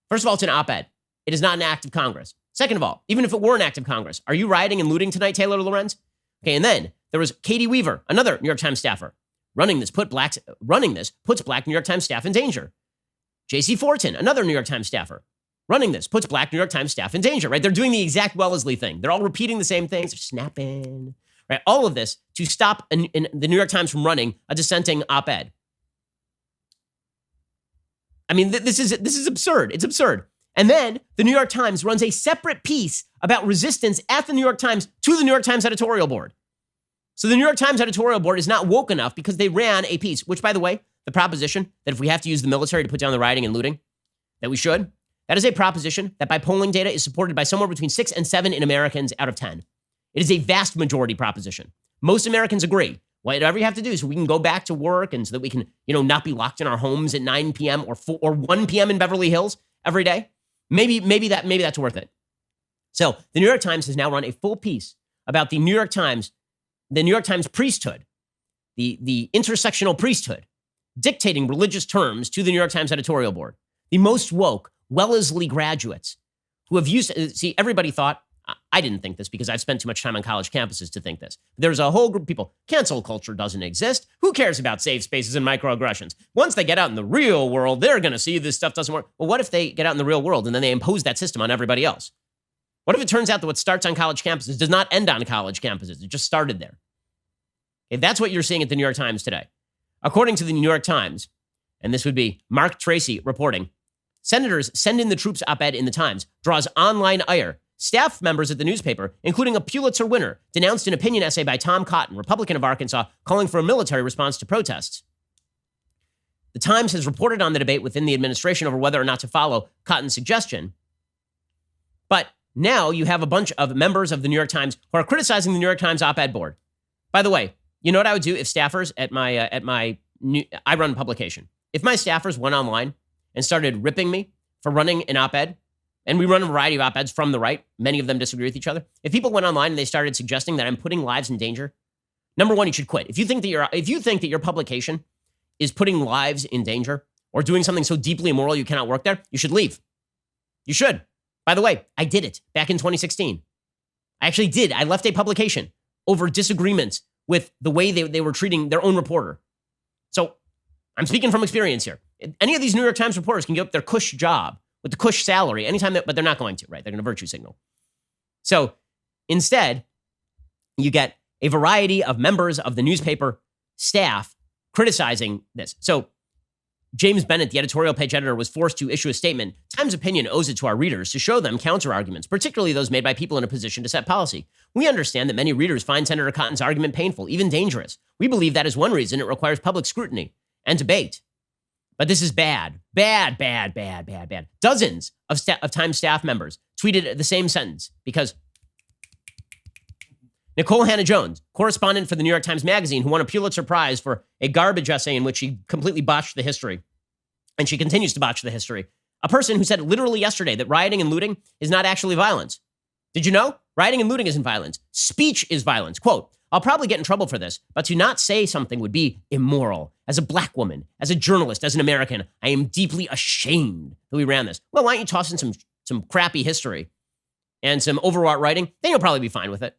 First of all, it's an op-ed. It is not an act of Congress. Second of all, even if it were an act of Congress, are you rioting and looting tonight, Taylor Lorenz? Okay, and then there was Katie Weaver, another New York Times staffer, running this puts Black New York Times staff in danger. J.C. Fortin, another New York Times staffer, running this puts Black New York Times staff in danger, right? They're doing the exact Wellesley thing. They're all repeating the same things. They're snapping, right? All of this to stop the New York Times from running a dissenting op-ed. I mean, this is absurd. It's absurd. And then the New York Times runs a separate piece about resistance at the New York Times to the New York Times editorial board. So the New York Times editorial board is not woke enough because they ran a piece, which, by the way, the proposition that if we have to use the military to put down the rioting and looting, that we should, that is a proposition that by polling data is supported by somewhere between 6 and 7 in Americans out of 10. It is a vast majority proposition. Most Americans agree. Whatever you have to do so we can go back to work and so that we can, not be locked in our homes at 9 p.m. or 1 p.m. in Beverly Hills every day. Maybe that's worth it. So the New York Times has now run a full piece about the New York Times priesthood, the intersectional priesthood, dictating religious terms to the New York Times editorial board. The most woke Wellesley graduates who have used, see, everybody thought, I didn't think this because I've spent too much time on college campuses to think this. There's a whole group of people, cancel culture doesn't exist. Who cares about safe spaces and microaggressions? Once they get out in the real world, they're going to see this stuff doesn't work. Well, what if they get out in the real world and then they impose that system on everybody else? What if it turns out that what starts on college campuses does not end on college campuses? It just started there. If that's what you're seeing at the New York Times today. According to the New York Times, and this would be Mark Tracy reporting, senators send in the troops op-ed in the Times draws online ire. Staff members at the newspaper, including a Pulitzer winner, denounced an opinion essay by Tom Cotton, Republican of Arkansas, calling for a military response to protests. The Times has reported on the debate within the administration over whether or not to follow Cotton's suggestion. But now you have a bunch of members of the New York Times who are criticizing the New York Times op-ed board. By the way, you know what I would do if staffers I run a publication. If my staffers went online and started ripping me for running an op-ed, and we run a variety of op-eds from the right, many of them disagree with each other. If people went online and they started suggesting that I'm putting lives in danger, number one, you should quit. If you think that your publication is putting lives in danger or doing something so deeply immoral you cannot work there, you should leave. You should. By the way, I did it back in 2016. I actually did. I left a publication over disagreements with the way they were treating their own reporter. So I'm speaking from experience here. Any of these New York Times reporters can get up their cush job with the cush salary anytime, but they're not going to, right? They're going to virtue signal. So instead, you get a variety of members of the newspaper staff criticizing this. So James Bennett, the editorial page editor, was forced to issue a statement. Times Opinion owes it to our readers to show them counter-arguments, particularly those made by people in a position to set policy. We understand that many readers find Senator Cotton's argument painful, even dangerous. We believe that is one reason it requires public scrutiny and debate. But this is bad. Bad. Dozens of Times staff members tweeted the same sentence because Nicole Hannah-Jones, correspondent for the New York Times Magazine, who won a Pulitzer Prize for a garbage essay in which she completely botched the history, and she continues to botch the history, a person who said literally yesterday that rioting and looting is not actually violence. Did you know? Rioting and looting isn't violence. Speech is violence. Quote, I'll probably get in trouble for this, but to not say something would be immoral. As a black woman, as a journalist, as an American, I am deeply ashamed that we ran this. Well, why don't you toss in some crappy history and some overwrought writing? Then you'll probably be fine with it.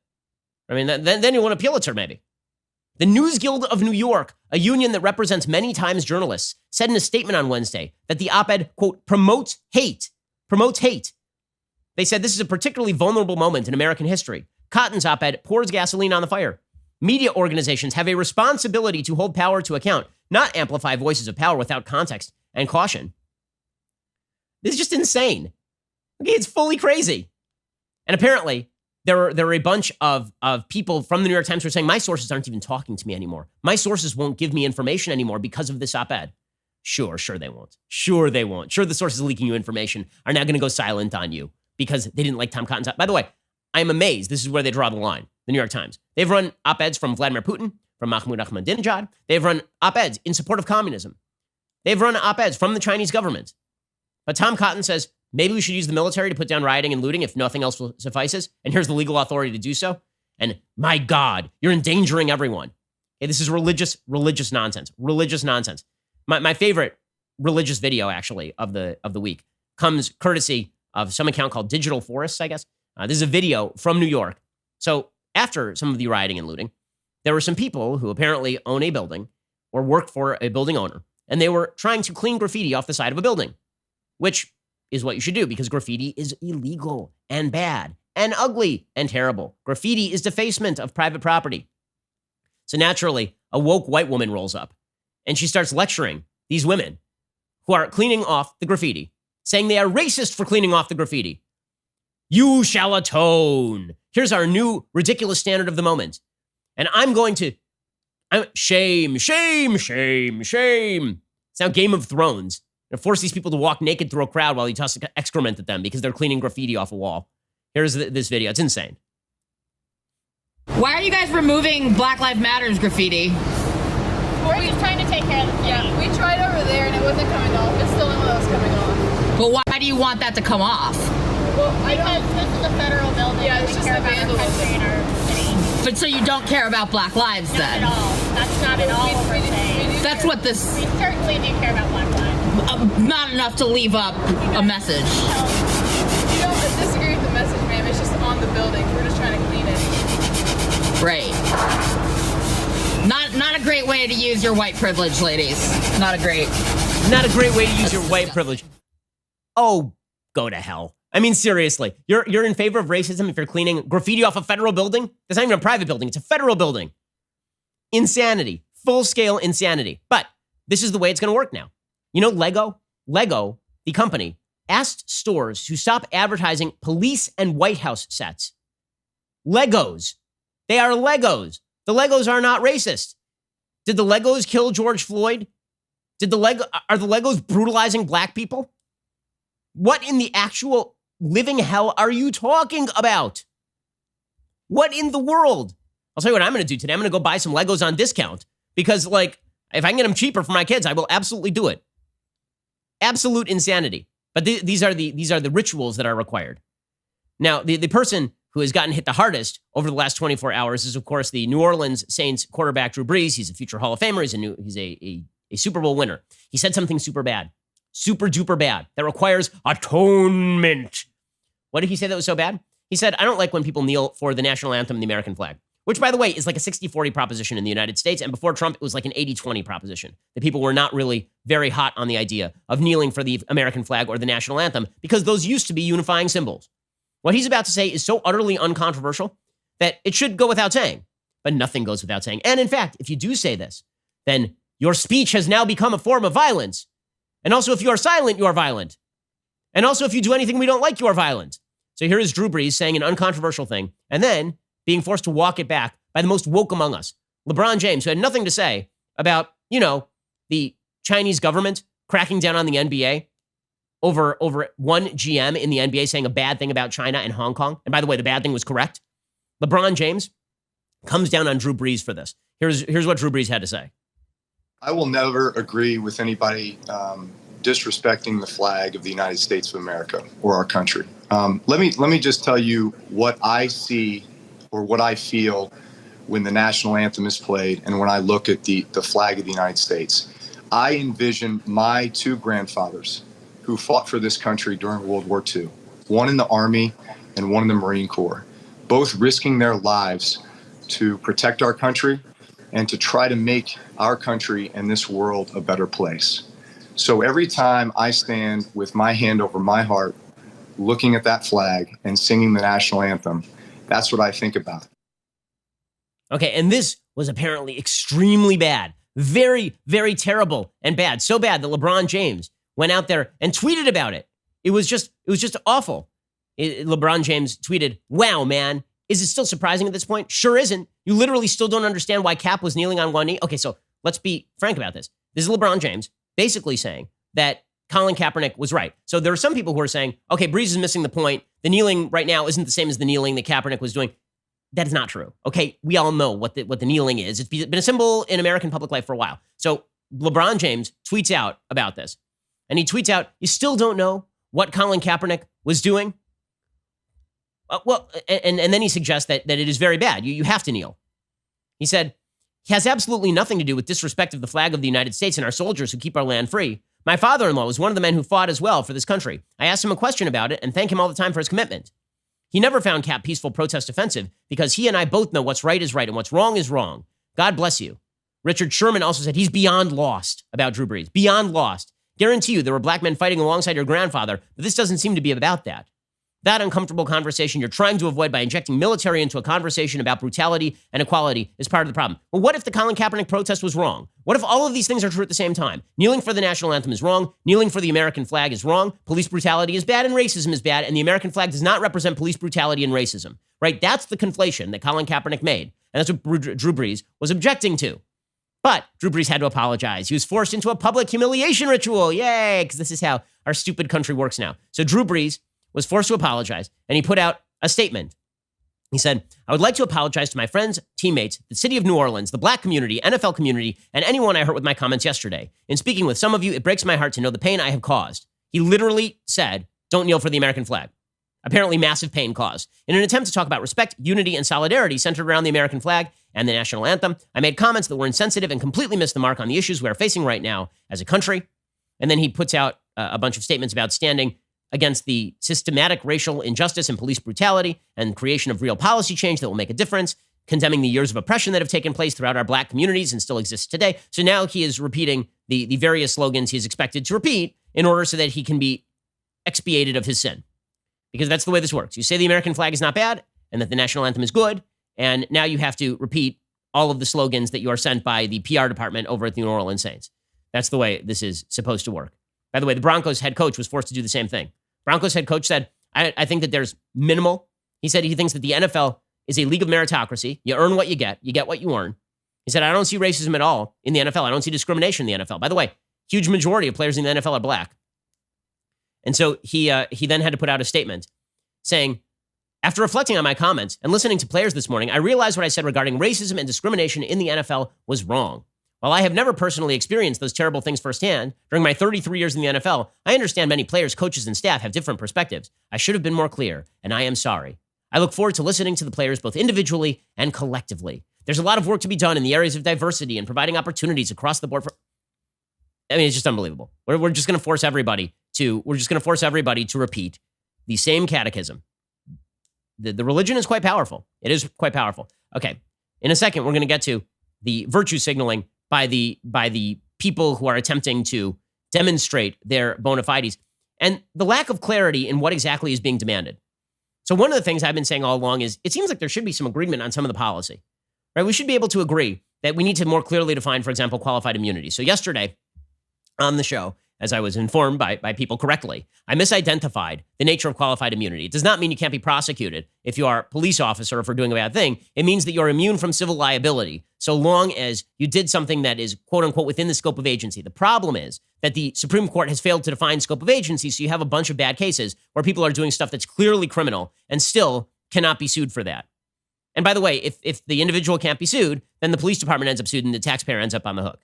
I mean, then you'll win a Pulitzer maybe. The News Guild of New York, a union that represents many Times journalists, said in a statement on Wednesday that the op-ed, quote, promotes hate. They said this is a particularly vulnerable moment in American history. Cotton's op-ed pours gasoline on the fire. Media organizations have a responsibility to hold power to account, not amplify voices of power without context and caution. This is just insane. Okay, it's fully crazy. And apparently, there are a bunch of people from the New York Times who are saying, my sources aren't even talking to me anymore. My sources won't give me information anymore because of this op-ed. Sure they won't. Sure, the sources leaking you information are now going to go silent on you because they didn't like Tom Cotton's op-ed. By the way, I'm amazed. This is where they draw the line. The New York Times. They've run op-eds from Vladimir Putin, from Mahmoud Ahmadinejad. They've run op-eds in support of communism. They've run op-eds from the Chinese government. But Tom Cotton says, maybe we should use the military to put down rioting and looting if nothing else suffices. And here's the legal authority to do so. And my God, you're endangering everyone. Okay, this is religious nonsense. Religious nonsense. My favorite religious video, actually, of the week comes courtesy of some account called Digital Forests, I guess. This is a video from New York. So after some of the rioting and looting, there were some people who apparently own a building or work for a building owner, and they were trying to clean graffiti off the side of a building, which is what you should do because graffiti is illegal and bad and ugly and terrible. Graffiti is defacement of private property. So naturally, a woke white woman rolls up and she starts lecturing these women who are cleaning off the graffiti, saying they are racist for cleaning off the graffiti. You shall atone. Here's our new ridiculous standard of the moment. And shame. It's now Game of Thrones. And force these people to walk naked through a crowd while you toss excrement at them because they're cleaning graffiti off a wall. Here's this video. It's insane. Why are you guys removing Black Lives Matter's graffiti? We're just trying to take care of the city. Yeah, we tried over there and it wasn't coming off. It's still one of those coming off. But why do you want that to come off? Well, because this is a federal building. Yeah, it's just care about our country and our city. But so you don't care about Black lives then? Not at all. That's not at all what we're saying. That's what this... We certainly do care about Black lives. Not enough to leave up a message. You don't disagree with the message, ma'am. It's just on the building. We're just trying to clean it. Right. Not a great way to use your white privilege, ladies. Not a great way to use your white privilege. Oh, go to hell. I mean, seriously, you're in favor of racism if you're cleaning graffiti off a federal building? That's not even a private building. It's a federal building. Insanity. Full-scale insanity. But this is the way it's going to work now. You know, Lego, the company, asked stores to stop advertising police and White House sets. Legos. They are Legos. The Legos are not racist. Did the Legos kill George Floyd? Are the Legos brutalizing black people? What in the actual living hell are you talking about? What in the world? I'll tell you what I'm going to do today. I'm going to go buy some Legos on discount because, like, if I can get them cheaper for my kids, I will absolutely do it. Absolute insanity. But these are the rituals that are required. Now, the person who has gotten hit the hardest over the last 24 hours is, of course, the New Orleans Saints quarterback, Drew Brees. He's a future Hall of Famer. He's a Super Bowl winner. He said something super bad, super duper bad, that requires atonement. What did he say that was so bad? He said, I don't like when people kneel for the national anthem and the American flag, which, by the way, is like a 60-40 proposition in the United States. And before Trump, it was like an 80-20 proposition. The people were not really very hot on the idea of kneeling for the American flag or the national anthem because those used to be unifying symbols. What he's about to say is so utterly uncontroversial that it should go without saying, but nothing goes without saying. And in fact, if you do say this, then your speech has now become a form of violence. And also, if you are silent, you are violent. And also, if you do anything we don't like, you are violent. So here is Drew Brees saying an uncontroversial thing and then being forced to walk it back by the most woke among us. LeBron James, who had nothing to say about, the Chinese government cracking down on the NBA over one GM in the NBA saying a bad thing about China and Hong Kong. And by the way, the bad thing was correct. LeBron James comes down on Drew Brees for this. Here's what Drew Brees had to say. I will never agree with anybody disrespecting the flag of the United States of America or our country. Let me just tell you what I see or what I feel when the national anthem is played and when I look at the flag of the United States. I envision my two grandfathers who fought for this country during World War II, one in the Army and one in the Marine Corps, both risking their lives to protect our country and to try to make our country and this world a better place. So every time I stand with my hand over my heart, looking at that flag and singing the national anthem, that's what I think about. Okay, and this was apparently extremely bad. Very, very terrible and bad. So bad that LeBron James went out there and tweeted about it. It was just awful. LeBron James tweeted, "Wow, man, is it still surprising at this point? Sure isn't. You literally still don't understand why Cap was kneeling on one knee." Okay, so let's be frank about this. This is LeBron James basically saying that Colin Kaepernick was right. So there are some people who are saying, okay, Brees is missing the point. The kneeling right now isn't the same as the kneeling that Kaepernick was doing. That is not true. Okay, we all know what the kneeling is. It's been a symbol in American public life for a while. So LeBron James tweets out about this. And he tweets out, you still don't know what Colin Kaepernick was doing? And then he suggests that it is very bad. You have to kneel. He said, it has absolutely nothing to do with disrespect of the flag of the United States and our soldiers who keep our land free. My father-in-law was one of the men who fought as well for this country. I asked him a question about it and thank him all the time for his commitment. He never found Cap peaceful protest offensive because he and I both know what's right is right and what's wrong is wrong. God bless you. Richard Sherman also said he's beyond lost about Drew Brees. Beyond lost. Guarantee you there were black men fighting alongside your grandfather, but this doesn't seem to be about that. That uncomfortable conversation you're trying to avoid by injecting military into a conversation about brutality and equality is part of the problem. Well, what if the Colin Kaepernick protest was wrong? What if all of these things are true at the same time? Kneeling for the national anthem is wrong. Kneeling for the American flag is wrong. Police brutality is bad and racism is bad. And the American flag does not represent police brutality and racism, right? That's the conflation that Colin Kaepernick made. And that's what Drew Brees was objecting to. But Drew Brees had to apologize. He was forced into a public humiliation ritual. Yay, because this is how our stupid country works now. So Drew Brees was forced to apologize, and he put out a statement. He said, I would like to apologize to my friends, teammates, the city of New Orleans, the black community, NFL community, and anyone I hurt with my comments yesterday. In speaking with some of you, it breaks my heart to know the pain I have caused. He literally said, don't kneel for the American flag. Apparently massive pain caused. In an attempt to talk about respect, unity, and solidarity centered around the American flag and the national anthem, I made comments that were insensitive and completely missed the mark on the issues we are facing right now as a country. And then he puts out a bunch of statements about standing against the systematic racial injustice and police brutality and creation of real policy change that will make a difference, condemning the years of oppression that have taken place throughout our black communities and still exist today. So now he is repeating the various slogans he is expected to repeat in order so that he can be expiated of his sin. Because that's the way this works. You say the American flag is not bad and that the national anthem is good, and now you have to repeat all of the slogans that you are sent by the PR department over at the New Orleans Saints. That's the way this is supposed to work. By the way, the Broncos head coach was forced to do the same thing. Broncos head coach said, I think that there's minimal. He said he thinks that the NFL is a league of meritocracy. You earn what you get what you earn. He said, I don't see racism at all in the NFL. I don't see discrimination in the NFL. By the way, huge majority of players in the NFL are black. And so he then had to put out a statement saying, after reflecting on my comments and listening to players this morning, I realized what I said regarding racism and discrimination in the NFL was wrong. While I have never personally experienced those terrible things firsthand, during my 33 years in the NFL, I understand many players, coaches, and staff have different perspectives. I should have been more clear, and I am sorry. I look forward to listening to the players both individually and collectively. There's a lot of work to be done in the areas of diversity and providing opportunities across the board for... I mean, it's just unbelievable. We're just going to force everybody to repeat the same catechism. The religion is quite powerful. It is quite powerful. Okay. In a second, we're going to get to the virtue signaling by the people who are attempting to demonstrate their bona fides and the lack of clarity in what exactly is being demanded. So one of the things I've been saying all along is it seems like there should be some agreement on some of the policy, right? We should be able to agree that we need to more clearly define, for example, qualified immunity. So yesterday on the show, as I was informed by people correctly, I misidentified the nature of qualified immunity. It does not mean you can't be prosecuted if you are a police officer or for doing a bad thing. It means that you're immune from civil liability so long as you did something that is quote unquote within the scope of agency. The problem is that the Supreme Court has failed to define scope of agency, so you have a bunch of bad cases where people are doing stuff that's clearly criminal and still cannot be sued for that. And by the way, if the individual can't be sued, then the police department ends up sued and the taxpayer ends up on the hook.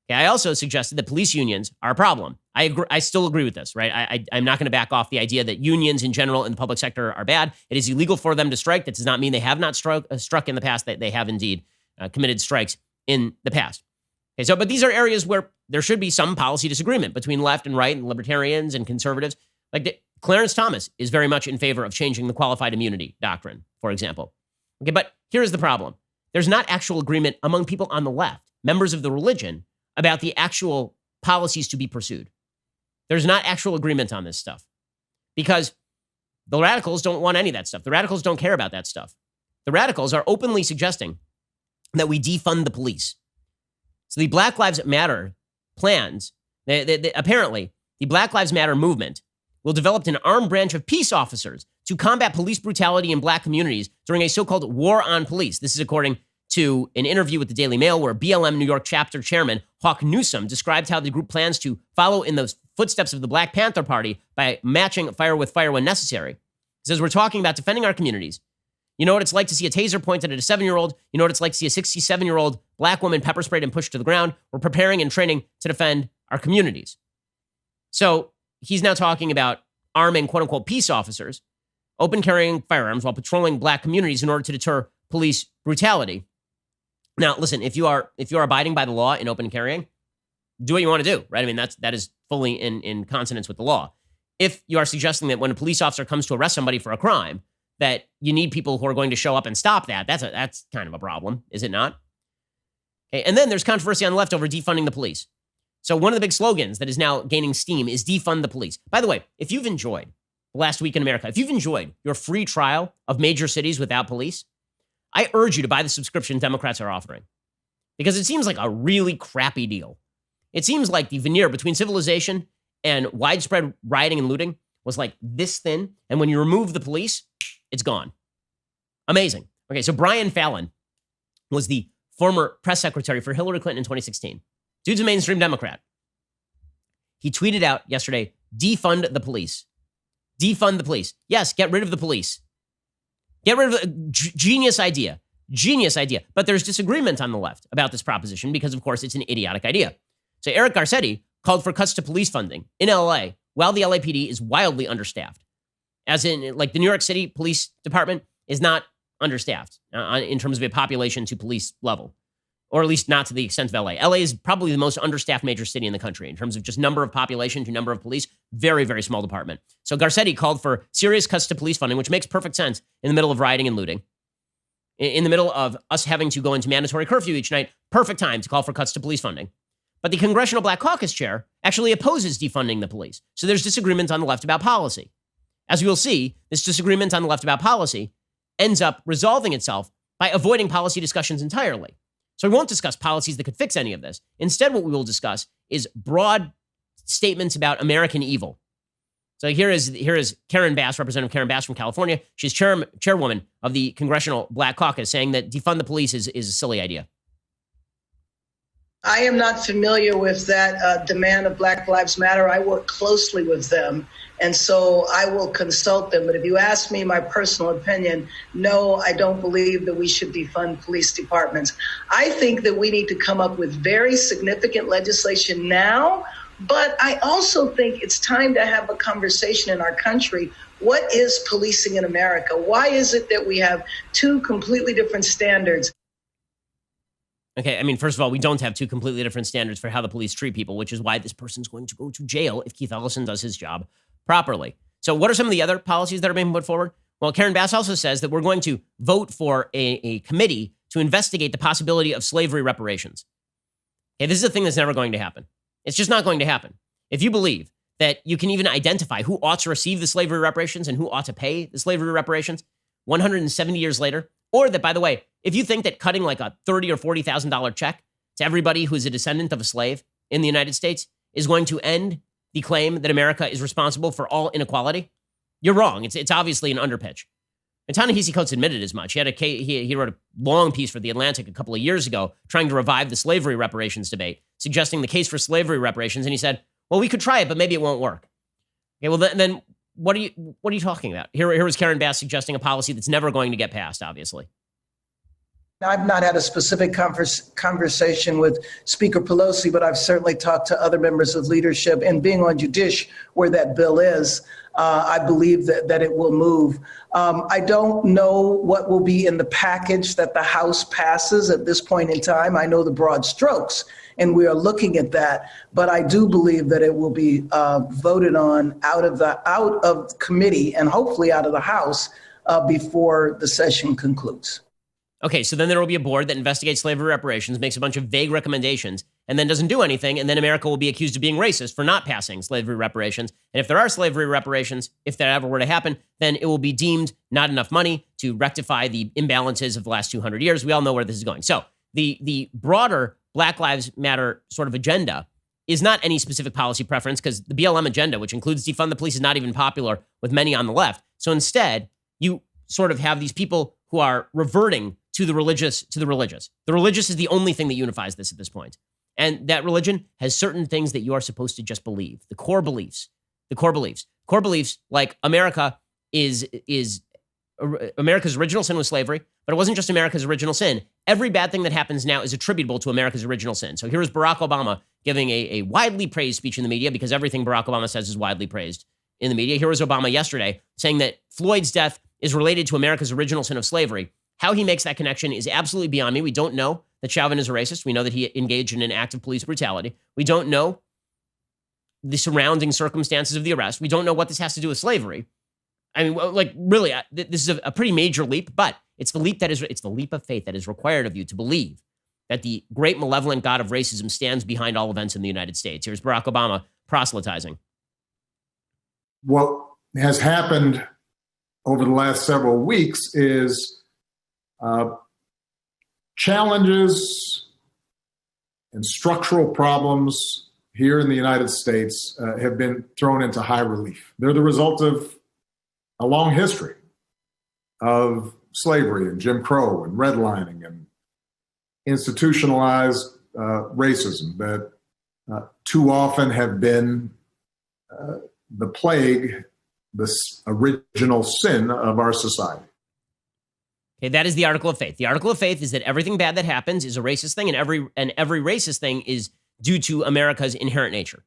Okay, I also suggested that police unions are a problem. I still agree with this, right? I'm not going to back off the idea that unions in general in the public sector are bad. It is illegal for them to strike. That does not mean they have not struck in the past. That they have indeed committed strikes in the past. Okay, but these are areas where there should be some policy disagreement between left and right and libertarians and conservatives. Clarence Thomas is very much in favor of changing the qualified immunity doctrine, for example. Okay, but here's the problem. There's not actual agreement among people on the left, members of the religion, about the actual policies to be pursued. There's not actual agreement on this stuff because the radicals don't want any of that stuff. The radicals don't care about that stuff. The radicals are openly suggesting that we defund the police. So the Black Lives Matter plans, apparently the Black Lives Matter movement will develop an armed branch of peace officers to combat police brutality in black communities during a so-called war on police. This is according to an interview with the Daily Mail where BLM New York chapter chairman Hawk Newsom described how the group plans to follow in the footsteps of the Black Panther Party by matching fire with fire when necessary. He says, we're talking about defending our communities. You know what it's like to see a taser pointed at a 7-year-old. You know what it's like to see a 67-year-old black woman pepper sprayed and pushed to the ground. We're preparing and training to defend our communities. So he's now talking about arming quote unquote peace officers, open carrying firearms while patrolling black communities in order to deter police brutality. Now, listen, if you are abiding by the law in open carrying, do what you want to do, right? I mean, that is fully in consonance with the law. If you are suggesting that when a police officer comes to arrest somebody for a crime, that you need people who are going to show up and stop that, that's kind of a problem, is it not? Okay, and then there's controversy on the left over defunding the police. So one of the big slogans that is now gaining steam is defund the police. By the way, if you've enjoyed the last week in America, if you've enjoyed your free trial of major cities without police, I urge you to buy the subscription Democrats are offering because it seems like a really crappy deal. It seems like the veneer between civilization and widespread rioting and looting was like this thin. And when you remove the police, it's gone. Amazing. Okay, so Brian Fallon was the former press secretary for Hillary Clinton in 2016. Dude's a mainstream Democrat. He tweeted out yesterday, defund the police. Defund the police. Yes, get rid of the police. Get rid of the genius idea. Genius idea. But there's disagreement on the left about this proposition because, of course, it's an idiotic idea. So Eric Garcetti called for cuts to police funding in LA while the LAPD is wildly understaffed. As in, like, the New York City Police Department is not understaffed in terms of a population to police level, or at least not to the extent of LA. LA is probably the most understaffed major city in the country in terms of just number of population to number of police. Very, very small department. So Garcetti called for serious cuts to police funding, which makes perfect sense in the middle of rioting and looting. In the middle of us having to go into mandatory curfew each night, perfect time to call for cuts to police funding. But the Congressional Black Caucus chair actually opposes defunding the police. So there's disagreement on the left about policy. As we will see, this disagreement on the left about policy ends up resolving itself by avoiding policy discussions entirely. So we won't discuss policies that could fix any of this. Instead, what we will discuss is broad statements about American evil. So here is Karen Bass, Representative Karen Bass from California. She's chairwoman of the Congressional Black Caucus, saying that defund the police is a silly idea. I am not familiar with that demand of Black Lives Matter. I work closely with them, and so I will consult them. But if you ask me my personal opinion, no, I don't believe that we should defund police departments. I think that we need to come up with very significant legislation now, but I also think it's time to have a conversation in our country. What is policing in America? Why is it that we have two completely different standards? Okay, I mean, first of all, we don't have two completely different standards for how the police treat people, which is why this person's going to go to jail if Keith Ellison does his job properly. So what are some of the other policies that are being put forward? Well, Karen Bass also says that we're going to vote for a committee to investigate the possibility of slavery reparations. Okay, this is a thing that's never going to happen. It's just not going to happen. If you believe that you can even identify who ought to receive the slavery reparations and who ought to pay the slavery reparations 170 years later, or that, by the way, if you think that cutting like a $30,000 or $40,000 check to everybody who is a descendant of a slave in the United States is going to end the claim that America is responsible for all inequality, you're wrong. It's obviously an underpitch. And Ta-Nehisi Coates admitted as much. He wrote a long piece for The Atlantic a couple of years ago trying to revive the slavery reparations debate, suggesting the case for slavery reparations. And he said, well, we could try it, but maybe it won't work. Okay, well, then what are you talking about? Here was Karen Bass suggesting a policy that's never going to get passed, obviously. I've not had a specific conversation with Speaker Pelosi, but I've certainly talked to other members of leadership. And being on Judish, where that bill is, I believe that it will move. I don't know what will be in the package that the House passes at this point in time. I know the broad strokes, and we are looking at that. But I do believe that it will be voted on out of committee and hopefully out of the House before the session concludes. Okay, so then there will be a board that investigates slavery reparations, makes a bunch of vague recommendations, and then doesn't do anything, and then America will be accused of being racist for not passing slavery reparations. And if there are slavery reparations, if that ever were to happen, then it will be deemed not enough money to rectify the imbalances of the last 200 years. We all know where this is going. So the broader Black Lives Matter sort of agenda is not any specific policy preference, because the BLM agenda, which includes defund the police, is not even popular with many on the left. So instead, you sort of have these people who are reverting to the religious. The religious is the only thing that unifies this at this point. And that religion has certain things that you are supposed to just believe. The core beliefs like America's original sin was slavery, but it wasn't just America's original sin. Every bad thing that happens now is attributable to America's original sin. So here is Barack Obama giving a widely praised speech in the media, because everything Barack Obama says is widely praised in the media. Here was Obama yesterday saying that Floyd's death is related to America's original sin of slavery. How he makes that connection is absolutely beyond me. We don't know that Chauvin is a racist. We know that he engaged in an act of police brutality. We don't know the surrounding circumstances of the arrest. We don't know what this has to do with slavery. I mean, like, really, this is a pretty major leap, but it's the leap of faith that is required of you to believe that the great malevolent God of racism stands behind all events in the United States. Here's Barack Obama proselytizing. What has happened over the last several weeks is challenges and structural problems here in the United States have been thrown into high relief. They're the result of a long history of slavery and Jim Crow and redlining and institutionalized racism that too often have been the plague, the original sin of our society. Okay, that is the article of faith. The article of faith is that everything bad that happens is a racist thing, and every racist thing is due to America's inherent nature.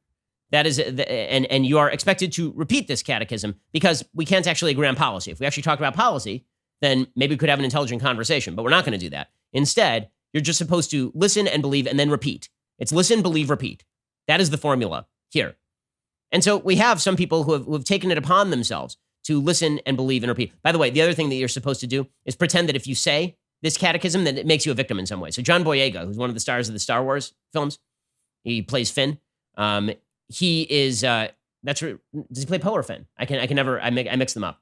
That is, and you are expected to repeat this catechism because we can't actually agree on policy. If we actually talk about policy, then maybe we could have an intelligent conversation, but we're not going to do that. Instead, you're just supposed to listen and believe and then repeat. It's listen, believe, repeat. That is the formula here. And so we have some people who have taken it upon themselves to listen and believe and repeat. By the way, the other thing that you're supposed to do is pretend that if you say this catechism, that it makes you a victim in some way. So John Boyega, who's one of the stars of the Star Wars films, he plays Finn. He is, does he play Poe or Finn? I mix them up.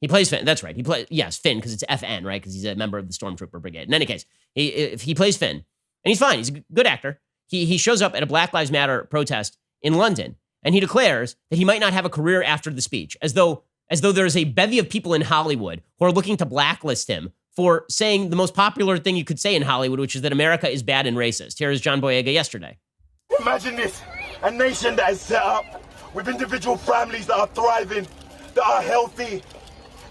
He plays Finn. That's right. Yes, Finn, because it's FN, right? Because he's a member of the Stormtrooper Brigade. In any case, he plays Finn, and he's fine. He's a good actor. He shows up at a Black Lives Matter protest in London, and he declares that he might not have a career after the speech, as though there's a bevy of people in Hollywood who are looking to blacklist him for saying the most popular thing you could say in Hollywood, which is that America is bad and racist. Here is John Boyega yesterday. Imagine this, a nation that is set up with individual families that are thriving, that are healthy,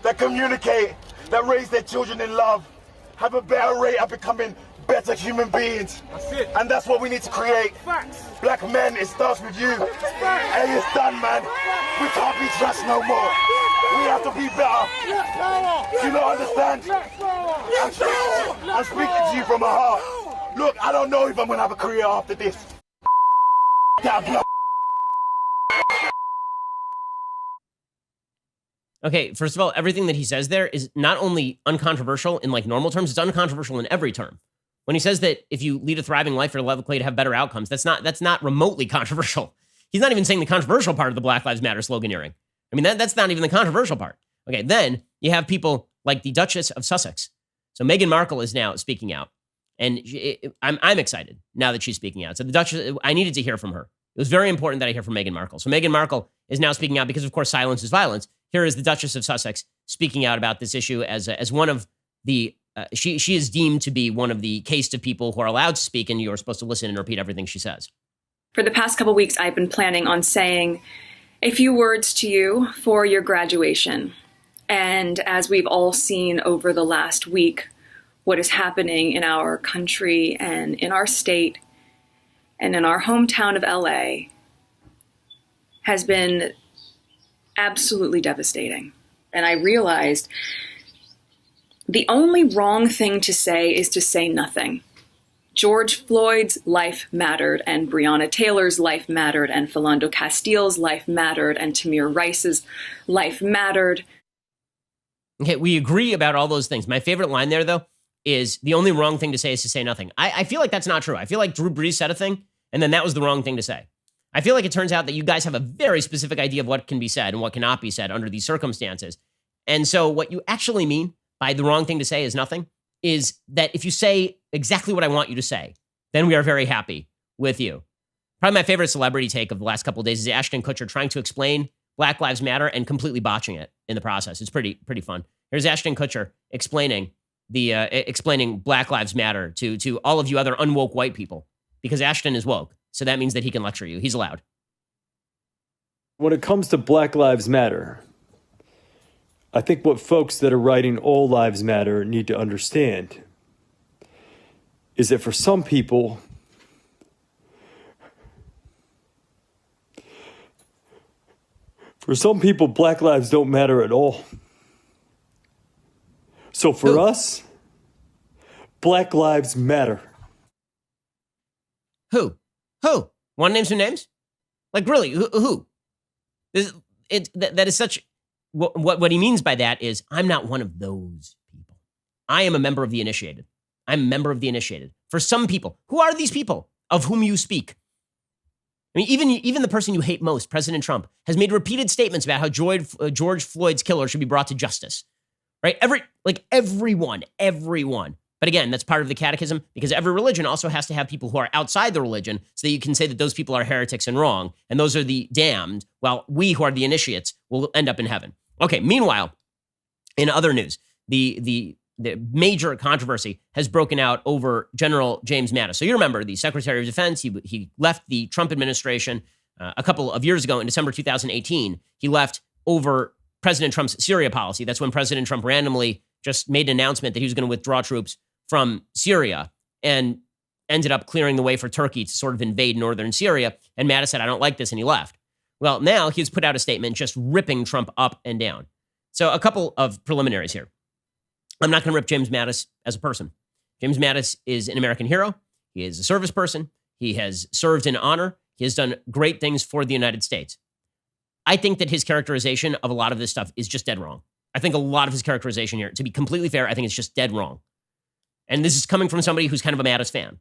that communicate, that raise their children in love, have a better rate of becoming better human beings. That's it. And that's what we need to create. Facts. Black men, it starts with you. Hey, it's done, man. We can't be trashed no more. We have to be better. Do you not understand? I'm speaking to you from my heart. Look, I don't know if I'm going to have a career after this. Okay, first of all, everything that he says there is not only uncontroversial in like normal terms, it's uncontroversial in every term. When he says that if you lead a thriving life, you're likely to have better outcomes, that's not remotely controversial. He's not even saying the controversial part of the Black Lives Matter sloganeering. I mean, that's not even the controversial part. Okay, then you have people like the Duchess of Sussex. So Meghan Markle is now speaking out, and I'm excited now that she's speaking out. So the Duchess, I needed to hear from her. It was very important that I hear from Meghan Markle. So Meghan Markle is now speaking out because, of course, silence is violence. Here is the Duchess of Sussex speaking out about this issue as one of the, she is deemed to be one of the caste of people who are allowed to speak, and you're supposed to listen and repeat everything she says. For the past couple weeks, I've been planning on saying a few words to you for your graduation. And as we've all seen over the last week, what is happening in our country and in our state and in our hometown of LA has been absolutely devastating. And I realized the only wrong thing to say is to say nothing. George Floyd's life mattered, and Breonna Taylor's life mattered, and Philando Castile's life mattered, and Tamir Rice's life mattered. Okay, we agree about all those things. My favorite line there, though, is the only wrong thing to say is to say nothing. I feel like that's not true. I feel like Drew Brees said a thing, and then that was the wrong thing to say. I feel like it turns out that you guys have a very specific idea of what can be said and what cannot be said under these circumstances. And so what you actually mean by the wrong thing to say is nothing is that if you say exactly what I want you to say, then we are very happy with you. Probably my favorite celebrity take of the last couple of days is Ashton Kutcher trying to explain Black Lives Matter and completely botching it in the process. It's pretty fun. Here's Ashton Kutcher explaining explaining Black Lives Matter to all of you other unwoke white people, because Ashton is woke. So that means that he can lecture you. He's allowed. When it comes to Black Lives Matter, I think what folks that are writing All Lives Matter need to understand is that for some people, Black lives don't matter at all. So for us, Black lives matter. Who? Want to name some names? Like, really, who? That is such... What he means by that is, I'm not one of those people. I am a member of the initiated. I'm a member of the initiated. For some people, who are these people of whom you speak? I mean, even the person you hate most, President Trump, has made repeated statements about how George Floyd's killer should be brought to justice. Right? Everyone. But again, that's part of the catechism, because every religion also has to have people who are outside the religion so that you can say that those people are heretics and wrong, and those are the damned, while we who are the initiates will end up in heaven. Okay, meanwhile, in other news, the major controversy has broken out over General James Mattis. So you remember the Secretary of Defense, he left the Trump administration a couple of years ago in December 2018. He left over President Trump's Syria policy. That's when President Trump randomly just made an announcement that he was going to withdraw troops from Syria. And ended up clearing the way for Turkey to sort of invade northern Syria. And Mattis said, I don't like this, and he left. Well, now he's put out a statement just ripping Trump up and down. So a couple of preliminaries here. I'm not going to rip James Mattis as a person. James Mattis is an American hero. He is a service person. He has served in honor. He has done great things for the United States. I think that his characterization of a lot of this stuff is just dead wrong. I think a lot of his characterization here, to be completely fair, I think it's just dead wrong. And this is coming from somebody who's kind of a Mattis fan.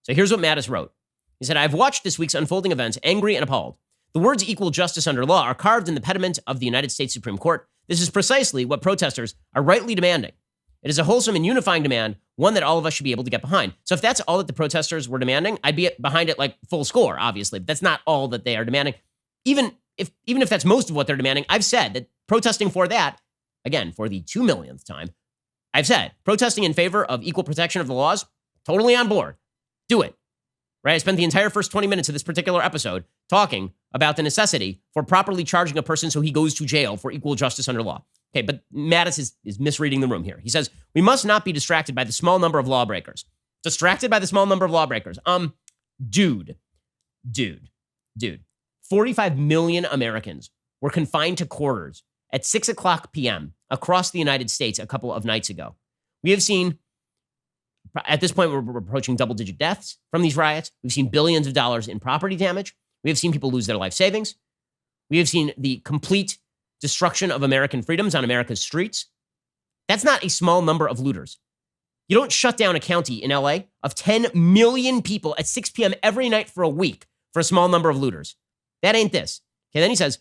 So here's what Mattis wrote. He said, I've watched this week's unfolding events angry and appalled. The words equal justice under law are carved in the pediment of the United States Supreme Court. This is precisely what protesters are rightly demanding. It is a wholesome and unifying demand, one that all of us should be able to get behind. So if that's all that the protesters were demanding, I'd be behind it like full score, obviously. But that's not all that they are demanding. Even if that's most of what they're demanding, I've said that protesting for that, again, for the 2 millionth time, I've said protesting in favor of equal protection of the laws, totally on board. Do it. Right? I spent the entire first 20 minutes of this particular episode talking about the necessity for properly charging a person so he goes to jail for equal justice under law. Okay, but Mattis is misreading the room here. He says, we must not be distracted by the small number of lawbreakers. Distracted by the small number of lawbreakers. Dude. 45 million Americans were confined to quarters at 6 o'clock p.m. across the United States a couple of nights ago. We have seen, at this point, we're approaching double-digit deaths from these riots. We've seen billions of dollars in property damage. We have seen people lose their life savings. We have seen the complete destruction of American freedoms on America's streets. That's not a small number of looters. You don't shut down a county in LA of 10 million people at 6 p.m. every night for a week for a small number of looters. That ain't this. Okay, then he says,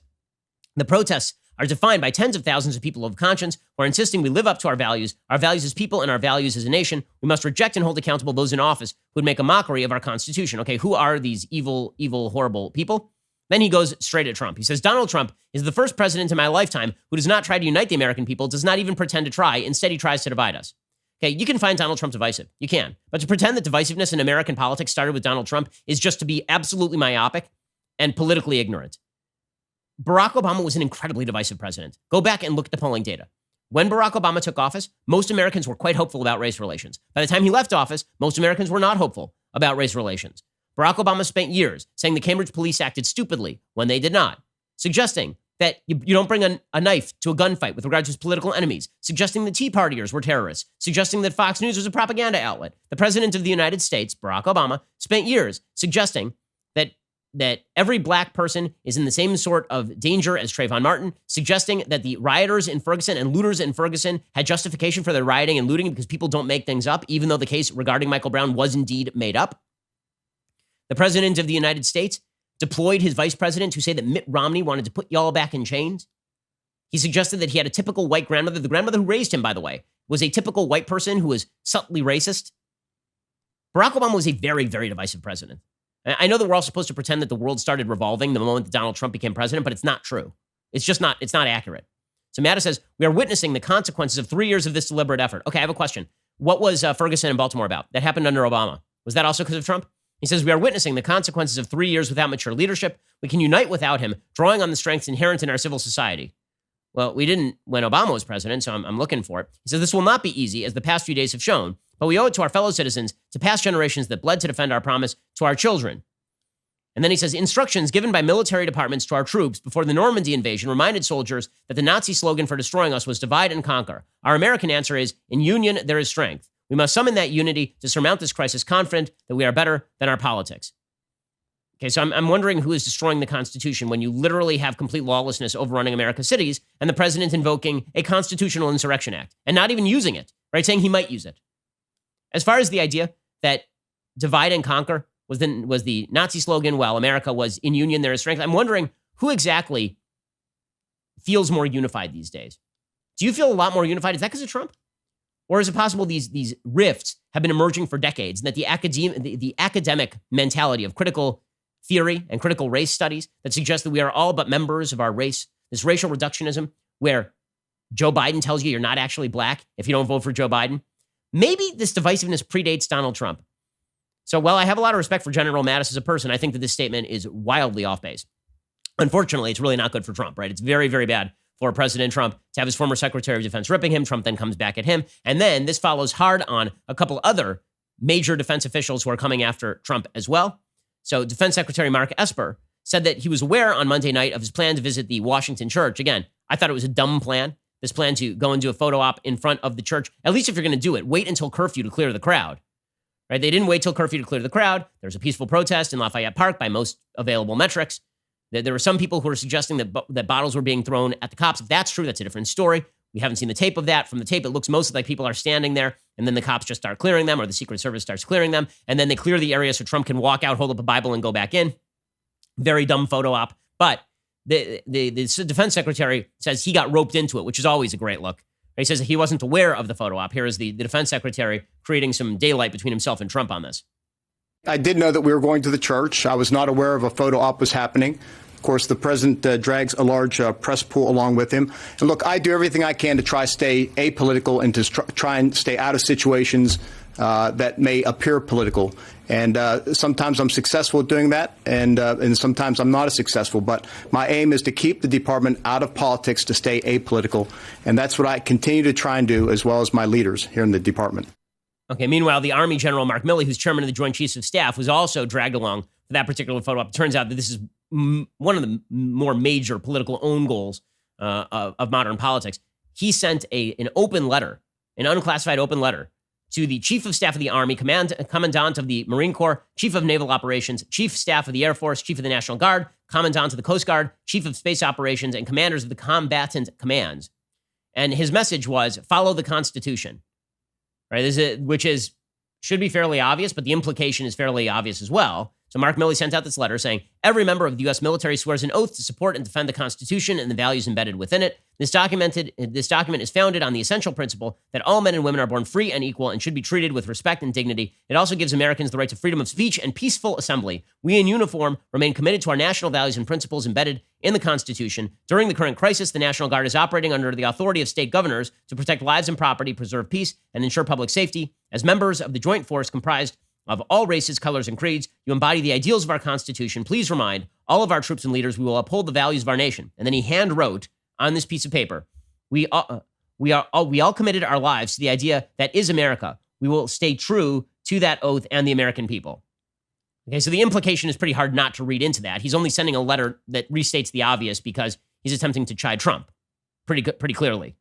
the protests are defined by tens of thousands of people of conscience who are insisting we live up to our values as people and our values as a nation. We must reject and hold accountable those in office who would make a mockery of our Constitution. Okay, who are these evil, horrible people? Then he goes straight at Trump. He says, Donald Trump is the first president in my lifetime who does not try to unite the American people, does not even pretend to try. Instead, he tries to divide us. Okay, you can find Donald Trump divisive. You can. But to pretend that divisiveness in American politics started with Donald Trump is just to be absolutely myopic and politically ignorant. Barack Obama was an incredibly divisive president. Go back and look at the polling data. When Barack Obama took office, most Americans were quite hopeful about race relations. By the time he left office, most Americans were not hopeful about race relations. Barack Obama spent years saying the Cambridge police acted stupidly when they did not, suggesting that you don't bring a knife to a gunfight with regard to his political enemies, suggesting the Tea Partiers were terrorists, suggesting that Fox News was a propaganda outlet. The president of the United States, Barack Obama, spent years suggesting that every black person is in the same sort of danger as Trayvon Martin, suggesting that the rioters in Ferguson and looters in Ferguson had justification for their rioting and looting because people don't make things up, even though the case regarding Michael Brown was indeed made up. The president of the United States deployed his vice president to say that Mitt Romney wanted to put y'all back in chains. He suggested that he had a typical white grandmother. The grandmother who raised him, by the way, was a typical white person who was subtly racist. Barack Obama was a very, very divisive president. I know that we're all supposed to pretend that the world started revolving the moment that Donald Trump became president, but it's not true. It's not accurate. So Mattis says, we are witnessing the consequences of 3 years of this deliberate effort. Okay, I have a question. What was Ferguson and Baltimore about? That happened under Obama. Was that also because of Trump? He says, we are witnessing the consequences of 3 years without mature leadership. We can unite without him, drawing on the strengths inherent in our civil society. Well, we didn't when Obama was president, so I'm looking for it. He says, this will not be easy, as the past few days have shown, but we owe it to our fellow citizens, to past generations that bled to defend our promise, to our children. And then he says, instructions given by military departments to our troops before the Normandy invasion reminded soldiers that the Nazi slogan for destroying us was divide and conquer. Our American answer is, in union, there is strength. We must summon that unity to surmount this crisis, confident that we are better than our politics. Okay, so I'm wondering who is destroying the Constitution when you literally have complete lawlessness overrunning America's cities and the president invoking a constitutional insurrection act and not even using it, right? Saying he might use it. As far as the idea that divide and conquer was the Nazi slogan, while America was in union, there is strength. I'm wondering who exactly feels more unified these days. Do you feel a lot more unified? Is that because of Trump? Or is it possible these rifts have been emerging for decades and that the academic mentality of critical theory and critical race studies that suggest that we are all but members of our race, this racial reductionism where Joe Biden tells you you're not actually black if you don't vote for Joe Biden? Maybe this divisiveness predates Donald Trump. So while I have a lot of respect for General Mattis as a person, I think that this statement is wildly off base. Unfortunately, it's really not good for Trump, right? It's very, very bad for President Trump to have his former Secretary of Defense ripping him. Trump then comes back at him. And then this follows hard on a couple other major defense officials who are coming after Trump as well. So Defense Secretary Mark Esper said that he was aware on Monday night of his plan to visit the Washington church. Again, I thought it was a dumb plan, this plan to go and do a photo op in front of the church. At least if you're going to do it, wait until curfew to clear the crowd. Right? They didn't wait till curfew to clear the crowd. There was a peaceful protest in Lafayette Park by most available metrics. There were some people who were suggesting that bottles were being thrown at the cops. If that's true, that's a different story. We haven't seen the tape of that. From the tape, it looks mostly like people are standing there, and then the cops just start clearing them, or the Secret Service starts clearing them, and then they clear the area so Trump can walk out, hold up a Bible, and go back in. Very dumb photo op. But the defense secretary says he got roped into it, which is always a great look. He says he wasn't aware of the photo op. Here is the defense secretary creating some daylight between himself and Trump on this. I did know that we were going to the church. I was not aware of a photo op was happening. Of course, the president drags a large press pool along with him. And look, I do everything I can to try to stay apolitical and to try and stay out of situations that may appear political. And sometimes I'm successful at doing that, and sometimes I'm not as successful. But my aim is to keep the department out of politics, to stay apolitical. And that's what I continue to try and do, as well as my leaders here in the department. Okay, meanwhile, the Army General Mark Milley, who's chairman of the Joint Chiefs of Staff, was also dragged along for that particular photo op. It turns out that this is one of the more major political own goals of modern politics. He sent an open letter, an unclassified open letter, to the Chief of Staff of the Army, Commandant of the Marine Corps, Chief of Naval Operations, Chief of Staff of the Air Force, Chief of the National Guard, Commandant of the Coast Guard, Chief of Space Operations, and commanders of the combatant commands. And his message was, follow the Constitution, right? Which should be fairly obvious, but the implication is fairly obvious as well. So Mark Milley sent out this letter saying, every member of the U.S. military swears an oath to support and defend the Constitution and the values embedded within it. This document is founded on the essential principle that all men and women are born free and equal and should be treated with respect and dignity. It also gives Americans the right to freedom of speech and peaceful assembly. We in uniform remain committed to our national values and principles embedded in the Constitution. During the current crisis, the National Guard is operating under the authority of state governors to protect lives and property, preserve peace, and ensure public safety. As members of the joint force comprised of all races, colors, and creeds, you embody the ideals of our Constitution. Please remind all of our troops and leaders we will uphold the values of our nation. And then he hand wrote on this piece of paper, we all committed our lives to the idea that is America. We will stay true to that oath and the American people. Okay, so the implication is pretty hard not to read into that. He's only sending a letter that restates the obvious because he's attempting to chide Trump pretty clearly,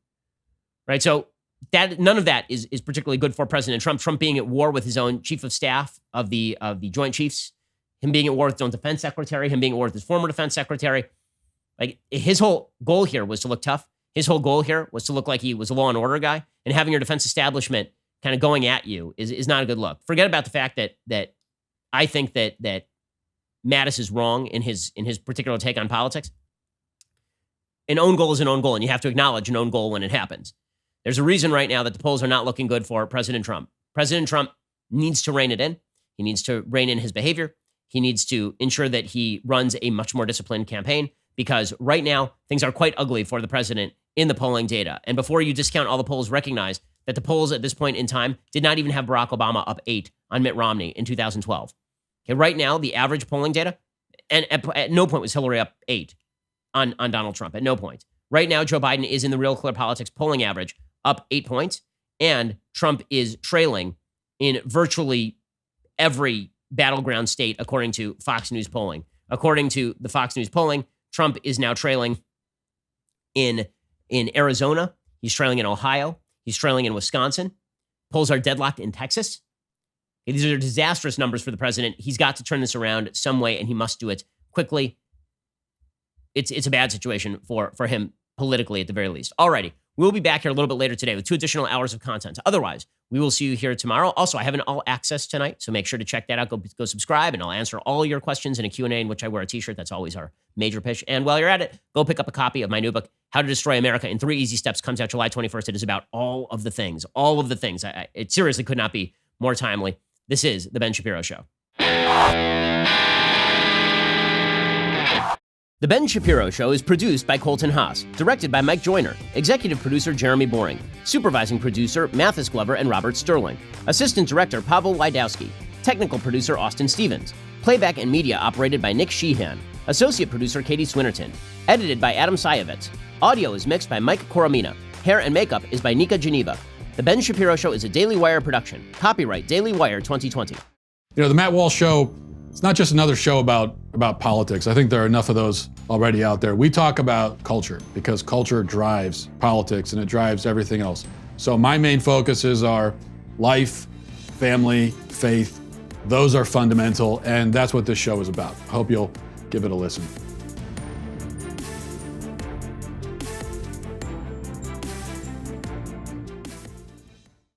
right? So that none of that is particularly good for President Trump. Trump being at war with his own chief of staff of the Joint Chiefs, him being at war with his own defense secretary, him being at war with his former defense secretary. Like, his whole goal here was to look tough. His whole goal here was to look like he was a law and order guy. And having your defense establishment kind of going at you is not a good look. Forget about the fact that I think that Mattis is wrong in his particular take on politics. An own goal is an own goal, and you have to acknowledge an own goal when it happens. There's a reason right now that the polls are not looking good for President Trump. President Trump needs to rein it in. He needs to rein in his behavior. He needs to ensure that he runs a much more disciplined campaign, because right now things are quite ugly for the president in the polling data. And before you discount all the polls, recognize that the polls at this point in time did not even have Barack Obama up 8 on Mitt Romney in 2012. Okay, right now, the average polling data, and at no point was Hillary up 8 on Donald Trump, at no point. Right now, Joe Biden is in the Real Clear Politics polling average up 8 points, and Trump is trailing in virtually every battleground state, according to Fox News polling. According to the Fox News polling, Trump is now trailing in Arizona. He's trailing in Ohio. He's trailing in Wisconsin. Polls are deadlocked in Texas. These are disastrous numbers for the president. He's got to turn this around some way, and he must do it quickly. It's a bad situation for him politically, at the very least. Alrighty, we'll be back here a little bit later today with 2 additional hours of content. Otherwise, we will see you here tomorrow. Also, I have an all access tonight, so make sure to check that out. Go subscribe, and I'll answer all your questions in a Q&A in which I wear a t-shirt. That's always our major pitch. And while you're at it, go pick up a copy of my new book, How to Destroy America in 3 Easy Steps. Comes out July 21st. It is about all of the things. It seriously could not be more timely. This is The Ben Shapiro Show. The Ben Shapiro Show is produced by Colton Haas, directed by Mike Joyner, executive producer Jeremy Boring, supervising producer Mathis Glover and Robert Sterling, assistant director Pavel Wydowski, technical producer Austin Stevens, playback and media operated by Nick Sheehan, associate producer Katie Swinnerton, edited by Adam Sayevitz. Audio is mixed by Mike Coromina. Hair and makeup is by Nika Geneva. The Ben Shapiro Show is a Daily Wire production. Copyright Daily Wire 2020. You know, the Matt Walsh Show, it's not just another show about politics. I think there are enough of those already out there. We talk about culture because culture drives politics and it drives everything else. So my main focuses are life, family, faith. Those are fundamental, and that's what this show is about. I hope you'll give it a listen.